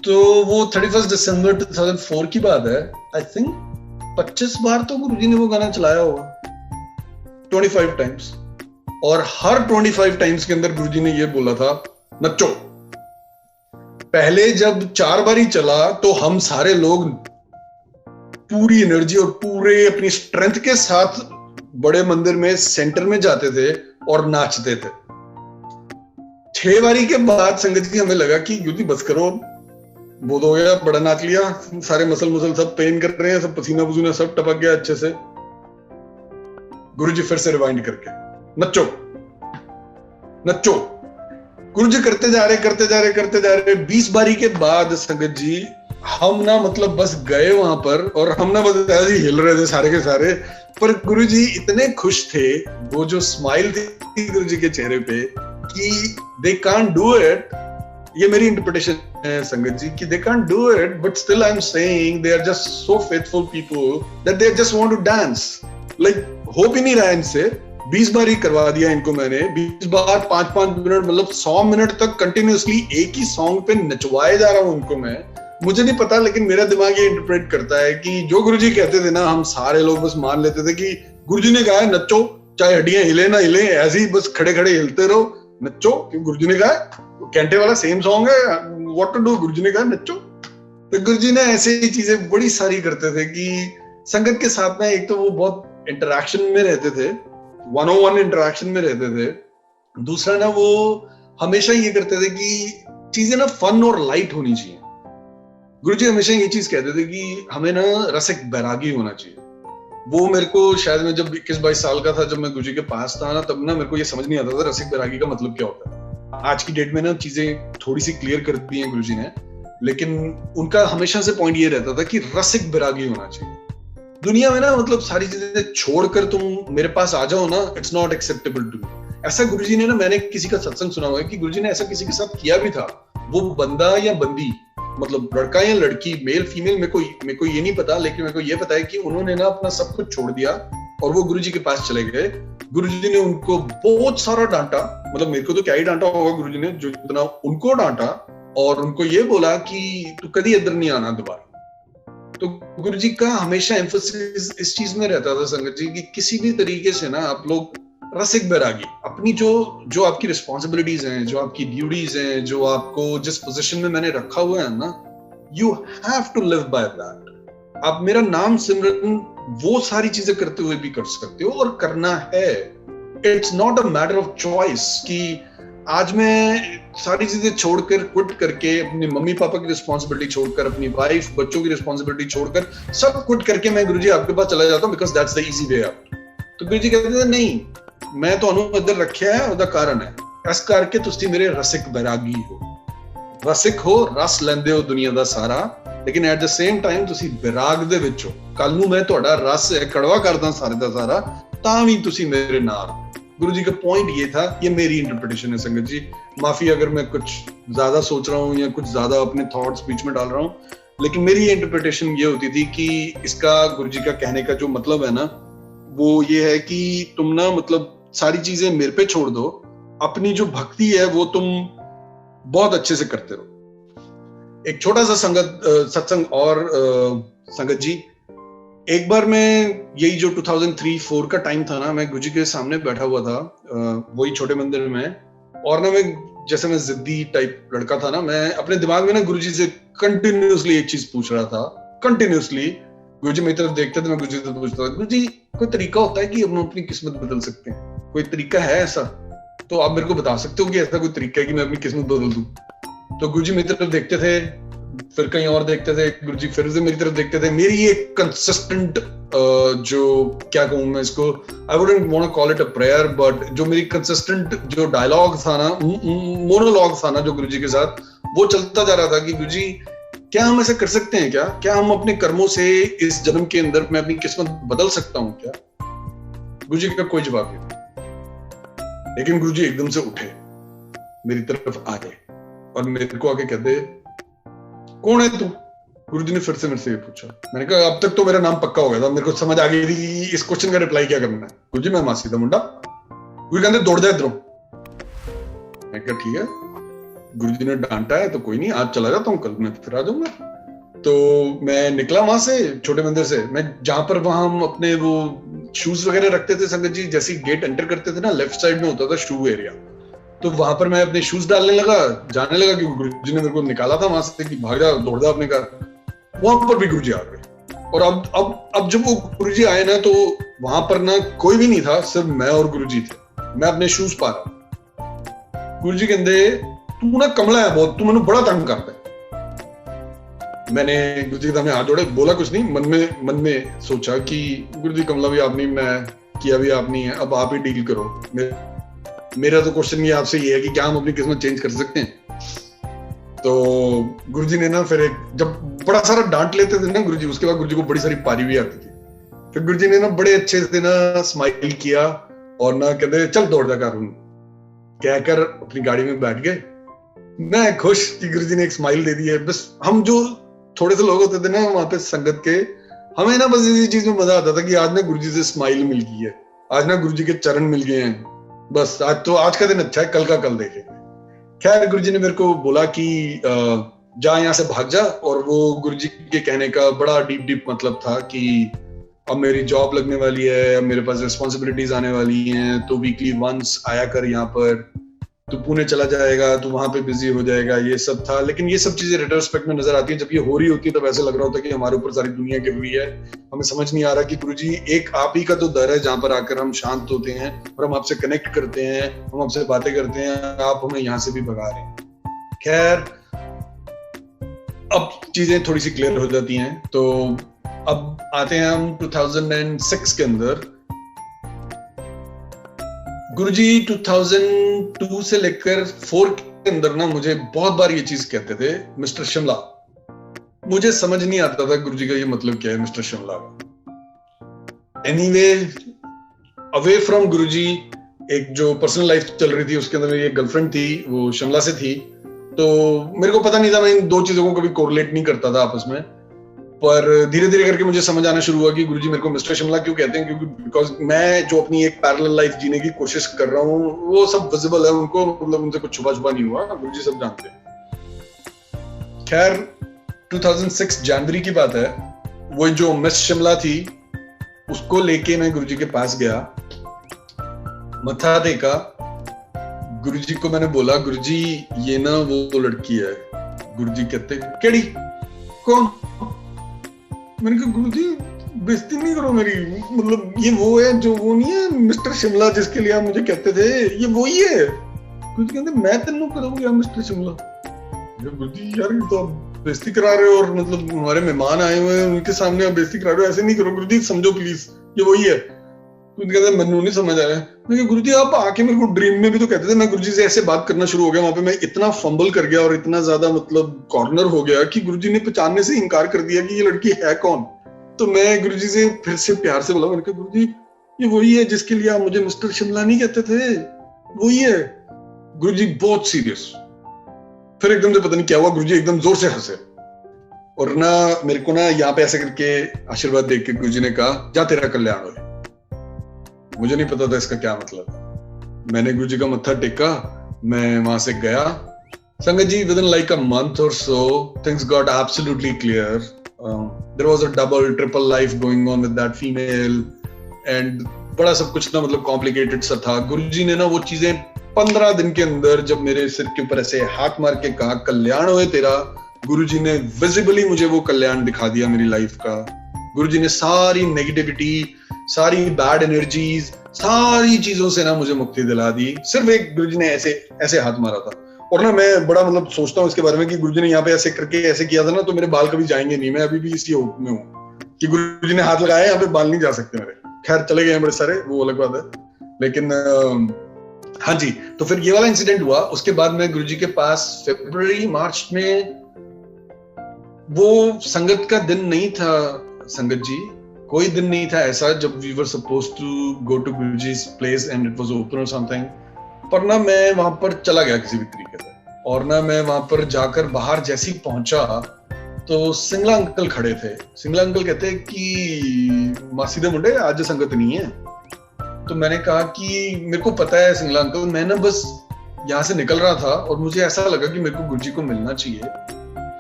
तो वो 31 दिसंबर 2004 की बात है। आई थिंक 25 बार तो गुरुजी ने वो गाना चलाया होगा, 25 टाइम्स। और हर 25 टाइम्स के अंदर गुरुजी ने ये बोला था, नचो। पहले जब 4 बार ही चला तो हम सारे लोग पूरी एनर्जी और पूरे अपनी स्ट्रेंथ के साथ बड़े मंदिर में सेंटर में जाते थे और नाचते थे। 6 बारी के बाद संगत जी हमें लगा कि युद्धि बस करो, बहुत हो गया, बड़ा नाच लिया, सारे मसल सब पेन कर रहे हैं, सब पसीना पसीना सब टपक गया अच्छे से। गुरुजी फिर से रिवाइंड करके, नचो नचो। गुरुजी करते जा रहे 20 बारी के बाद संगत जी हम ना मतलब बस गए वहां पर और हम ना बस ऐसे ही हिल रहे थे सारे के सारे। पर गुरुजी इतने खुश थे, वो जो स्माइल थी गुरुजी के चेहरे पे कि दे कांट डू इट। ये मेरी इंटरप्रिटेशन है संगत जी कि they can't do it, but still I am saying they are just so faithful people that they just want to dance. Like हो भी नहीं रहा इनसे, 20 बार ही करवा दिया इनको मैंने, 20 बार 5-5 मिनट, मतलब 100 मिनट तक कंटिन्यूअसली एक ही सॉन्ग पे नचवाए जा रहा हूं उनको मैं। मुझे नहीं पता, लेकिन मेरा दिमाग ये इंटरप्रेट करता है कि जो गुरुजी कहते थे ना, हम सारे लोग बस मान लेते थे कि गुरुजी ने कहा है नचो, चाहे हड्डियां हिले ना हिले, ऐसे ही बस खड़े खड़े हिलते रहो, नचो, क्योंकि गुरुजी ने कहा। कैंटे वाला सेम सॉन्ग है, व्हाट टू डू, गुरुजी ने कहा नचो। तो गुरुजी ने ऐसे ही चीजें बड़ी सारी करते थे कि संगत के साथ में एक तो वो बहुत इंटरेक्शन में रहते थे, 101 इंटरेक्शन में रहते थे। दूसरा ना वो हमेशा ये करते थे कि चीजें ना फन और लाइट होनी चाहिए। गुरुजी हमेशा ये चीज कहते थे कि हमें ना रसिक बैरागी होना चाहिए। वो मेरे को शायद मैं जब 21-22 साल का था, जब मैं गुरुजी के पास था ना, तब ना मेरे को ये समझ नहीं आता था रसिक बैरागी का मतलब क्या होता है। आज की डेट में ना चीजें थोड़ी सी क्लियर कर दी हैं गुरुजी ने, लेकिन उनका हमेशा से पॉइंट ये रहता था कि रसिक बैरागी होना चाहिए। दुनिया में ना मतलब सारी चीजें छोड़कर तुम मेरे पास आ जाओ ना, it's not acceptable to me. ऐसा गुरुजी ने ना, मैंने किसी का सत्संग सुना हुआ है कि गुरुजी ने ऐसा किसी के साथ किया भी था। वो बंदा या बंदी, मतलब लड़का या लड़की, मेल फीमेल, मेरे को ये नहीं पता, लेकिन मेरे को ये पता है कि उन्होंने ना अपना सब कुछ छोड़ दिया और वो गुरुजी के पास चले गए। गुरुजी ने उनको बहुत सारा डांटा, मतलब मेरे को तो क्या ही डांटा होगा गुरुजी ने, जो इतना उनको डांटा, और उनको ये बोला कि तू कभी इधर नहीं आना दोबारा। तो गुरुजी का हमेशा एम्फोसिस इस चीज में रहता था संगत जी कि किसी भी तरीके से ना आप लोग रसिक बैरागी, अपनी जो आपकी रिस्पॉन्सिबिलिटीज हैं, जो आपकी ड्यूटीज हैं, जो आपको जिस पोजीशन में मैंने रखा हुआ है ना, you have to live by that. आप मेरा नाम सिमरन वो सारी चीजें करते हुए भी कर सकते हो और करना है। It's not a matter of choice कि आज मैं सारी चीजें छोड़कर, क्विट करके, अपनी मम्मी पापा की रिस्पॉन्सिबिलिटी छोड़कर, अपनी वाइफ बच्चों की रिस्पॉन्सिबिलिटी छोड़कर, सब क्विट करके मैं गुरुजी आपके पास चला जाता हूं because that's the easy way out. तो गुरुजी कहते थे नहीं, मैं ਤੁਹਾਨੂੰ ਇੱਧਰ ਰੱਖਿਆ ਹੈ, ਉਹਦਾ ਕਾਰਨ ਹੈ ਇਸ ਕਰਕੇ ਤੁਸੀਂ ਮੇਰੇ ਰਸਿਕ ਬੈਰਾਗੀ ਹੋ। ਰਸਿਕ ਹੋ, ਰਸ ਲੈਂਦੇ ਹੋ ਦੁਨੀਆ ਦਾ ਸਾਰਾ, ਲੇਕਿਨ ਐਟ ਦ ਸੇਮ ਟਾਈਮ ਤੁਸੀਂ ਬੈਰਾਗ ਦੇ ਵਿੱਚ ਹੋ। ਕੱਲ ਨੂੰ ਮੈਂ ਤੁਹਾਡਾ ਰਸ ਕੜਵਾ ਕਰਦਾ ਸਾਰੇ ਦਾ ਸਾਰਾ, ਤਾਂ ਵੀ ਤੁਸੀਂ ਮੇਰੇ ਨਾਲ। गुरु जी का पॉइंट ये था, ये मेरी इंटरप्रिटेशन है संगत जी, माफी अगर मैं कुछ ज्यादा सोच रहा हूँ या कुछ ज्यादा अपने थॉट्स बीच में डाल रहा हूँ, लेकिन मेरी इंटरप्रिटेशन ये होती थी कि इसका गुरु जी का कहने का जो मतलब है ना, वो ये है कि तुम ना मतलब सारी चीजें मेरे पे छोड़ दो, अपनी जो भक्ति है वो तुम बहुत अच्छे से करते रहो। एक छोटा सा सत्संग और संगत जी, एक बार मैं यही जो 2003-4 का टाइम था ना, मैं गुरुजी के सामने बैठा हुआ था वही छोटे मंदिर में, और ना मैं जैसे मैं जिद्दी टाइप लड़का था ना, मैं अपने दिमाग में ना गुरुजी से कंटिन्यूअसली एक चीज पूछ रहा था, कंटिन्यूअसली। गुरुजी मेरी तरफ देखते थे, मैं गुरुजी से पूछता था, गुरुजी कोई तरीका होता है कि हम अपनी किस्मत बदल सकते हैं? कोई तरीका है ऐसा? तो आप मेरे को बता सकते हो कि ऐसा कोई तरीका है कि मैं अपनी किस्मत बदल दूं? तो गुरुजी मेरी तरफ देखते थे, फिर कहीं और देखते थे, गुरुजी फिर से मेरी तरफ देखते थे। मेरी एक कंसिस्टेंट जो क्या कहूं मैं इसको, I wouldn't want to call it a prayer, but जो मेरी कंसिस्टेंट जो डायलॉग था ना, मोनोलॉग था ना जो गुरुजी के साथ, वो चलता जा रहा था कि गुरुजी क्या हम ऐसा कर सकते हैं? क्या हम अपने कर्मों से इस जन्म के अंदर मैं अपनी किस्मत बदल सकता हूं क्या? गुरुजी का कोई जवाब नहीं। लेकिन गुरुजी एकदम से उठे, मेरी तरफ आ गए और मेरे को आके कहते, कौन है तू? गुरुजी ने फिर से मेरे से ये पूछा। मैंने कहा अब तक तो मेरा नाम पक्का हो गया था, मेरे को समझ आ गई थी कि इस क्वेश्चन का रिप्लाई क्या करना है। गुरुजी मैं मासी दा मुंडा। गुरुजी कहते दौड़ जा इधरों। मैं कहा ठीक है, गुरुजी ने डांटा है तो कोई नहीं, आज चला जाता हूँ, कल मैं फिर आ जाऊंगा। तो मैं निकला वहां से, छोटे मंदिर से। मैं जहां पर वहां हम अपने वो शूज वगैरह रखते थे संगत जी, जैसे गेट एंटर करते थे ना, लेफ्ट साइड में होता था शू एरिया, तो वहां पर मैं अपने शूज डालने लगा, जाने लगा, क्योंकि गुरुजी ने मेरे को निकाला था वहां से कि भाग जा, दौड़ जा अपने घर। वहां पर भी गुरुजी आ गए, और अब जब वो गुरुजी आए ना, तो वहां पर ना कोई भी नहीं था, सिर्फ मैं और गुरुजी थे। मैं अपने शूज पा रहा। गुरुजी कहते तू ना कमला है बहुत, तू मैंने बड़ा तंग करता है। मैंने गुरुजी के सामने हाथ जोड़े, बोला कुछ नहीं, मन में सोचा कि गुरुजी कमला भी आप नहीं, मैं किया भी आप नहीं है, अब आप ही डील करो। मेरा तो क्वेश्चन ये आपसे ये है कि क्या हम अपनी किस्मत चेंज कर सकते हैं? तो गुरुजी ने ना फिर जब बड़ा सारा डांट लेते थे ना गुरुजी, उसके बाद गुरुजी को बड़ी सारी पारी भी आती थी। फिर गुरुजी ने ना बड़े अच्छे से ना स्माइल किया और ना कहते चल दौड़ जा कर, कहकर अपनी गाड़ी में बैठ गए। मैं खुश कि गुरुजी ने एक स्माइल दे दी है। बस हम जो थोड़े से लोग होते थे ना वहां पे संगत के, हमें ना बस इसी चीज में मजा आता था कि आज ना गुरुजी से स्माइल मिल गई है, आज ना गुरुजी के चरण मिल गए हैं, बस आज का दिन अच्छा है, कल का कल देखेंगे। खैर गुरुजी ने मेरे को बोला कि जा यहाँ से भाग जा, और वो गुरुजी के कहने का बड़ा डीप मतलब था कि अब मेरी जॉब लगने वाली है, अब मेरे पास रिस्पॉन्सिबिलिटीज आने वाली हैं, तो वीकली वंस आया कर यहाँ पर, तू पुणे चला जाएगा, तू वहां पे बिजी हो जाएगा, ये सब था। लेकिन ये सब चीजें रेट्रोस्पेक्ट में नजर आती है, जब ये हो रही होती है तब ऐसे लग रहा होता है कि हमारे ऊपर सारी दुनिया गिर हुई है। हमें समझ नहीं आ रहा कि गुरुजी एक आप ही का तो दर है जहां पर आकर हम शांत होते हैं और हम आपसे कनेक्ट करते हैं, हम आपसे बातें करते हैं, आप हमें यहाँ से भी भगा रहे हैं। खैर अब चीजें थोड़ी सी क्लियर हो जाती हैं। तो अब आते हैं हम 2006 के अंदर। गुरुजी 2002 से लेकर 4 के अंदर ना मुझे बहुत बार ये चीज कहते थे, मिस्टर शिमला। मुझे समझ नहीं आता था गुरुजी का ये मतलब क्या है मिस्टर शिमला का। एनीवे, अवे फ्रॉम गुरुजी एक जो पर्सनल लाइफ चल रही थी, उसके अंदर मेरी एक गर्लफ्रेंड थी, वो शिमला से थी। तो मेरे को पता नहीं था, मैं इन दो चीजों को कभी कोरिलेट नहीं करता था आपस में, पर धीरे धीरे करके मुझे समझ आना शुरू हुआ कि गुरुजी मेरे को मिस्टर शिमला क्यों कहते हैं, क्योंकि बिकॉज मैं जो अपनी एक पैरेलल लाइफ जीने की कोशिश कर रहा हूँ वो सब विजिबल है उनको, मतलब उनसे कुछ छुपा नहीं हुआ, गुरुजी सब जानते हैं। खैर 2006 जनवरी की बात है, वो जो मिस शिमला थी उसको लेके मैं गुरुजी के पास गया, मत्था टेका। गुरुजी को मैंने बोला, गुरुजी ये ना वो लड़की है। गुरुजी कहते केड़ी, कौन? मैंने कहा गुरुजी बेइज्जती नहीं करो मेरी, मतलब ये वो है जो वो नहीं है मिस्टर शिमला जिसके लिए आप मुझे कहते थे, ये वो ही है। गुरुजी कहते मैं तेनों करूंगा मिस्टर शिमला। गुरुजी यार ये तो आप बेइज्जती करा रहे हो, और मतलब हमारे मेहमान आए हुए हैं उनके सामने आप बेइज्जती करा रहे हो, ऐसे नहीं करो गुरुजी, समझो प्लीज ये वही है। गुरुजी कहते मैंने नहीं समझ आ रहा है। मैं कहा गुरुजी आप आके मेरे को ड्रीम में भी तो कहते थे। मैं गुरुजी से ऐसे बात करना शुरू हो गया, वहां पे मैं इतना फंबल कर गया और इतना ज्यादा मतलब कॉर्नर हो गया कि गुरुजी ने पहचानने से इनकार कर दिया कि ये लड़की है कौन। तो मैं गुरुजी से फिर से प्यार से बोला, मैंने कहा गुरुजी ये वही है जिसके लिए आप मुझे मिस्टर शिमला नहीं कहते थे, वही है। गुरुजी बहुत सीरियस। फिर एकदम से पता नहीं क्या हुआ, गुरुजी एकदम जोर से हंसे और ना मेरे को ना यहाँ पे ऐसे करके आशीर्वाद देके गुरुजी ने कहा जा तेरा कल्याण हो। मुझे नहीं पता था इसका क्या मतलब। मैंने गुरुजी का मत्था टेका, मैं वहां से गया Sangat ji, within like a month or so, things got absolutely clear. There was a double, triple life going on with that female, and बड़ा सब कुछ ना मतलब कॉम्प्लिकेटेड सा था. गुरुजी ने ना वो चीजें 15 दिन के अंदर जब मेरे सिर के ऊपर ऐसे हाथ मार के कहा कल्याण होए तेरा, गुरुजी ने विजिबली मुझे वो कल्याण दिखा दिया मेरी लाइफ का. गुरुजी ने सारी नेगेटिविटी, सारी बैड एनर्जीज, सारी चीजों से ना मुझे मुक्ति दिला दी. सिर्फ एक गुरुजी ने ऐसे ऐसे हाथ मारा था. और ना मैं बड़ा मतलब सोचता हूँ इसके बारे में कि गुरुजी ने यहाँ पे ऐसे करके ऐसे किया था ना तो मेरे बाल कभी जाएंगे नहीं. मैं अभी भी इसी होप में हूँ कि गुरुजी ने हाथ लगाया, यहाँ पे बाल नहीं जा सकते मेरे. खैर चले गए हैं बड़े सारे, वो अलग बात है. लेकिन हाँ जी, तो फिर ये वाला इंसिडेंट हुआ. उसके बाद मैं गुरुजी के पास फरवरी मार्च में, वो संगत का दिन नहीं था संगत जी, कोई दिन नहीं था ऐसा जब we were supposed to go to Guruji's place and it was open और समथिंग. पर ना मैं वहां पर चला गया किसी भी तरीके से. और ना मैं वहां पर जाकर बाहर जैसे ही पहुंचा तो सिंगला अंकल खड़े थे. सिंगला अंकल कहते हैं कि मासी दे मुंडे आज संगत नहीं है. तो मैंने कहा कि मेरे को पता है सिंगला अंकल, मैं ना बस यहाँ से निकल रहा था और मुझे ऐसा लगा कि मेरे को गुरुजी को मिलना चाहिए.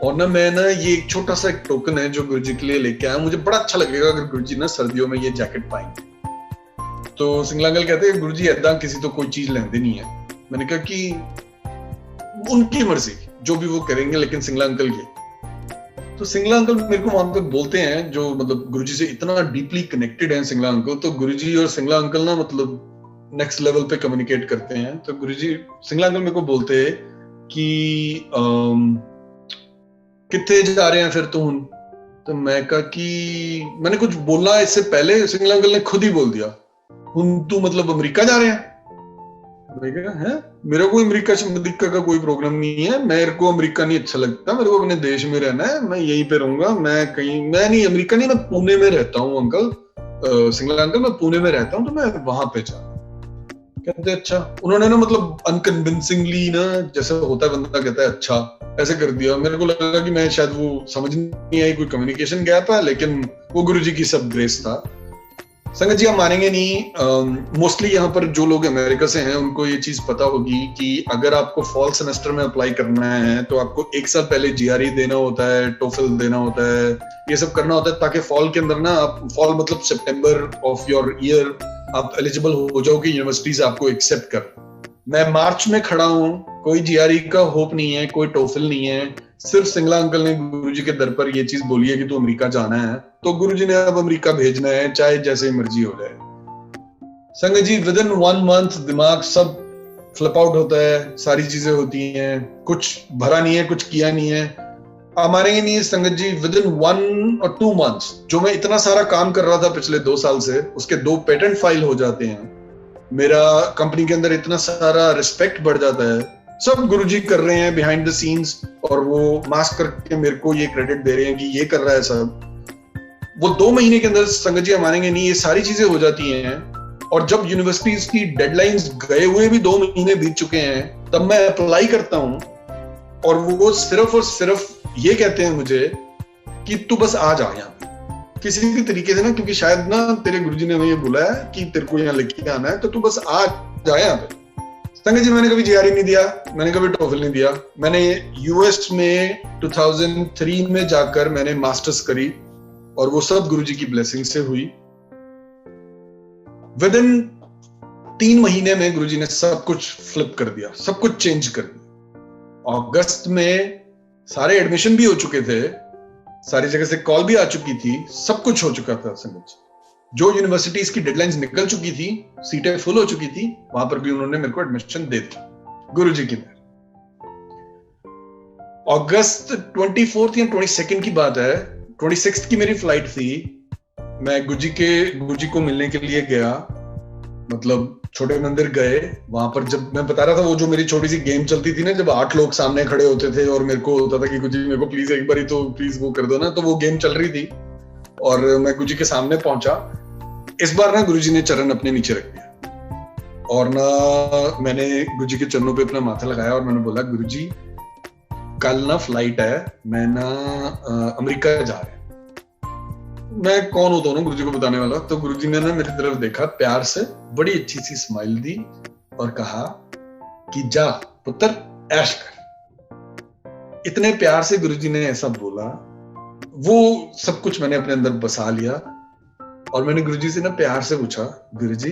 और ना मैं ना ये एक छोटा सा एक टोकन है जो गुरुजी के लिए लेके आया. मुझे बड़ा अच्छा लगेगा अगर गुरुजी ना सर्दियों में ये जैकेट पाएंगे. तो सिंगला अंकल कहते हैं गुरुजी ऐदा किसी तो कोई चीज लेंदे नहीं है. मैंने कहा कि उनकी मर्जी, जो भी वो करेंगे, लेकिन सिंगला अंकल ये. तो सिंगला अंकल मेरे को वहां पे बोलते हैं, जो मतलब गुरुजी से इतना डीपली कनेक्टेड है सिंगला अंकल, तो गुरुजी और सिंगला अंकल ना मतलब नेक्स्ट लेवल पे कम्युनिकेट करते हैं. तो गुरुजी सिंगला अंकल मेरे को बोलते हैं कि कितने जा रहे हैं फिर तो हुन. तो मैं कहा कि मैंने कुछ बोलना इससे पहले सिंगला अंकल ने खुद ही बोल दिया, हुन तू मतलब अमेरिका जा रहे हैं. है मेरा कोई अमेरिका का कोई प्रोग्राम नहीं है. मेरे को अमेरिका नहीं अच्छा लगता, मेरे को अपने देश में रहना है, मैं यहीं पे रहूंगा. मैं नहीं अमेरिका नहीं, मैं पुणे में रहता हूँ अंकल. सिंगला अंकल मैं पुणे में रहता हूँ, तो मैं वहां पे जा. कहते अच्छा. उन्होंने ना मतलब अनकन्विंसिंगली ना, जैसे होता है बंदा कहता है अच्छा, ऐसे कर दिया. मेरे को लगा कि मैं शायद वो समझ नहीं आई, कोई कम्युनिकेशन गैप है, लेकिन वो गुरुजी की सब ग्रेस था. संगत जी आप मानेंगे नहीं, मोस्टली यहाँ पर जो लोग अमेरिका से हैं उनको ये चीज पता होगी कि अगर आपको फॉल सेमेस्टर में अप्लाई करना है तो आपको एक साल पहले जीआरई देना होता है, टोफल देना होता है, ये सब करना होता है, ताकि फॉल के अंदर ना आप, फॉल मतलब सितंबर ऑफ योर ईयर, आप एलिजिबल हो जाओ कि यूनिवर्सिटीज आपको एक्सेप्ट कर. मैं मार्च में खड़ा हूँ, कोई जीआरई का होप नहीं है, कोई टोफल नहीं है. सिर्फ सिंगला अंकल ने गुरुजी के दर पर ये चीज बोली है कि तू अमेरिका जाना है, तो गुरुजी ने अब अमेरिका भेजना है, चाहे जैसे मर्जी हो जाए. संगत जी विद इन 1 मंथ दिमाग सब फ्लिप आउट होता है, सारी चीजें होती हैं, कुछ भरा नहीं है, कुछ किया नहीं है. हमारे नहीं संगत जी, विद इन 1 और 2 मंथ्स जो मैं इतना सारा काम कर रहा था पिछले 2 साल से, उसके 2 पेटेंट फाइल हो जाते हैं. मेरा कंपनी के अंदर इतना सारा रिस्पेक्ट बढ़ जाता है. सब गुरुजी कर रहे हैं बिहाइंड द सीन्स, और वो मास्क करके मेरे को ये क्रेडिट दे रहे हैं कि ये कर रहा है सब. वो 2 महीने के अंदर संगत जी मानेंगे नहीं, ये सारी चीजें हो जाती हैं. और जब यूनिवर्सिटीज की डेडलाइंस गए हुए भी 2 महीने बीत चुके हैं, तब मैं अप्लाई करता हूँ और वो सिर्फ और सिर्फ ये कहते हैं मुझे कि तू बस आ जा यहाँ किसी भी तरीके से ना, क्योंकि शायद ना तेरे गुरुजी ने हमें ये बोला है कि तेरे को यहाँ लेके आना है, तो तू बस आ जा यहाँ पे. संगत जी मैंने कभी जीआरई नहीं दिया, मैंने कभी टोफल नहीं दिया. मैंने यूएस में 2003 में जाकर मैंने मास्टर्स करी, और वो सब गुरुजी की ब्लेसिंग से हुई. विद इन 3 महीने में गुरुजी ने सब कुछ फ्लिप कर दिया, सब कुछ चेंज कर दिया. अगस्त में सारे एडमिशन भी हो चुके थे, सारी जगह से कॉल भी आ चुकी थी, सब कुछ हो चुका था. संगत जी जो यूनिवर्सिटीज की डेडलाइंस निकल चुकी थी, सीटें फुल हो चुकी थी, वहां पर भी उन्होंने मेरे को एडमिशन दे दी गुरुजी की मेहर. अगस्त 24 या 22 की बात है, 26 की मेरी फ्लाइट थी. मैं गुरुजी को मिलने के लिए गया, मतलब छोटे मंदिर गए. वहां पर जब मैं बता रहा था, वो जो मेरी छोटी सी गेम चलती थी ना, जब 8 लोग सामने खड़े होते थे और मेरे को होता था कि गुरुजी मेरे को प्लीज एक बार तो प्लीज वो कर दो ना, तो वो गेम चल रही थी. और मैं गुरुजी के सामने पहुंचा. इस बार ना गुरुजी ने चरण अपने नीचे रख दिया, और ना मैंने गुरुजी के चरणों पे अपना माथा लगाया, और मैंने बोला गुरुजी कल ना फ्लाइट है, मैं ना अमेरिका जा रहा हूं. मैं कौन होता हूँ ना गुरुजी को बताने वाला. तो गुरुजी ने ना मेरी तरफ देखा, प्यार से बड़ी अच्छी सी स्माइल दी और कहा कि जा पुत्र ऐश कर. इतने प्यार से गुरुजी ने ऐसा बोला, वो सब कुछ मैंने अपने अंदर बसा लिया। और मैंने गुरुजी से ना प्यार से पूछा, गुरुजी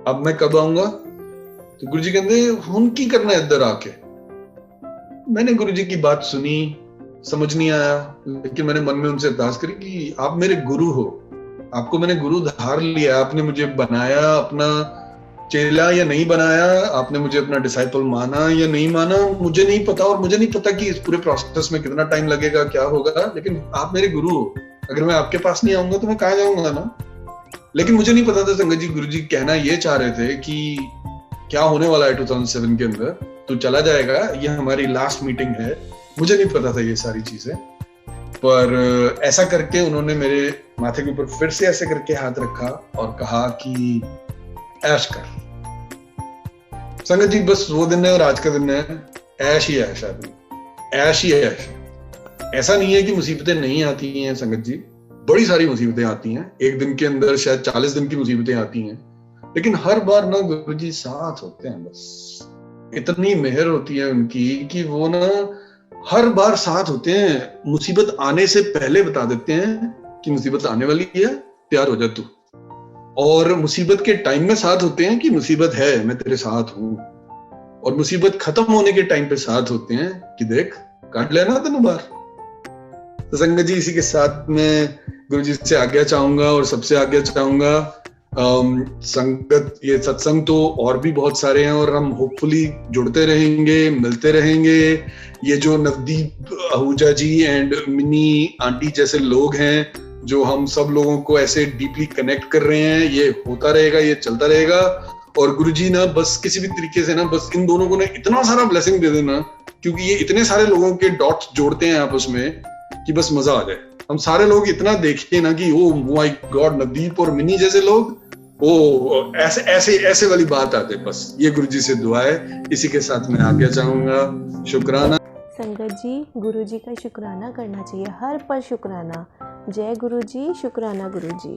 अब मैं कब आऊंगा? तो गुरुजी कहते हुन की करना इधर आके। मैंने गुरुजी की बात सुनी, समझ नहीं आया, लेकिन मैंने मन में उनसे अरदास करी कि आप मेरे गुरु हो, आपको मैंने गुरु धार लिया, आपने मुझे बनाया अपना चेला या नहीं बनाया, आपने मुझे अपना डिसाइपल माना या नहीं माना, मुझे नहीं पता। और मुझे नहीं पता कि इस पूरे प्रोसेस में कितना टाइम लगेगा, क्या होगा, लेकिन आप मेरे गुरु हो। अगर मैं आपके पास नहीं आऊंगा तो मैं कहाँ जाऊंगा ना। लेकिन मुझे नहीं पता था संगत जी, गुरुजी कहना ये चाह रहे थे कि क्या होने वाला है 2007 के अंदर, तू चला जाएगा, ये हमारी लास्ट मीटिंग है। मुझे नहीं पता था ये सारी चीजें, पर ऐसा करके उन्होंने मेरे माथे के ऊपर फिर से ऐसे करके हाथ रखा और कहा कि ऐश कर। संगत जी बस वो दिन है और आज का दिन है, ऐश ही ऐश आदमी, ऐश ही ऐश। ऐसा नहीं है कि मुसीबतें नहीं आती हैं संगत जी, बड़ी सारी मुसीबतें आती हैं, एक दिन के अंदर शायद 40 दिन की मुसीबतें आती हैं, लेकिन हर बार ना गुरुजी साथ होते हैं। बस इतनी मेहर होती है उनकी कि वो ना हर बार साथ होते हैं। मुसीबत आने से पहले बता देते हैं कि मुसीबत आने वाली है, तैयार हो जा तू। और मुसीबत के टाइम में साथ होते हैं कि मुसीबत है, मैं तेरे साथ हूं। और मुसीबत खत्म होने के टाइम पे साथ होते हैं कि देख काट लेना तेन बार। तो संगत जी इसी के साथ में गुरुजी से आज्ञा चाहूंगा और सबसे आज्ञा चाहूंगा। संगत ये सत्संग तो और भी बहुत सारे हैं और हम होपफुली जुड़ते रहेंगे, मिलते रहेंगे। ये जो नवदीप आहूजा जी एंड मिनी आंटी जैसे लोग हैं जो हम सब लोगों को ऐसे डीपली कनेक्ट कर रहे हैं, ये होता रहेगा, ये चलता रहेगा। और गुरुजी ना बस किसी भी तरीके से ना बस इन दोनों को ना इतना सारा ब्लेसिंग दे देना, क्योंकि ये इतने सारे लोगों के डॉट्स जोड़ते हैं आपस में कि बस मजा आ जाए। हम सारे लोग इतना देखें ना कि ओ माय गॉड, नवदीप और मिनी जैसे लोग, ओ ऐसे ऐसे ऐसे वाली बात आते। बस ये गुरुजी से दुआ है, इसी के साथ मैं आज्ञा चाहूंगा। शुक्राना
संगत जी, गुरुजी का शुक्राना करना चाहिए, हर पल शुक्राना। जय गुरुजी, शुक्राना गुरुजी।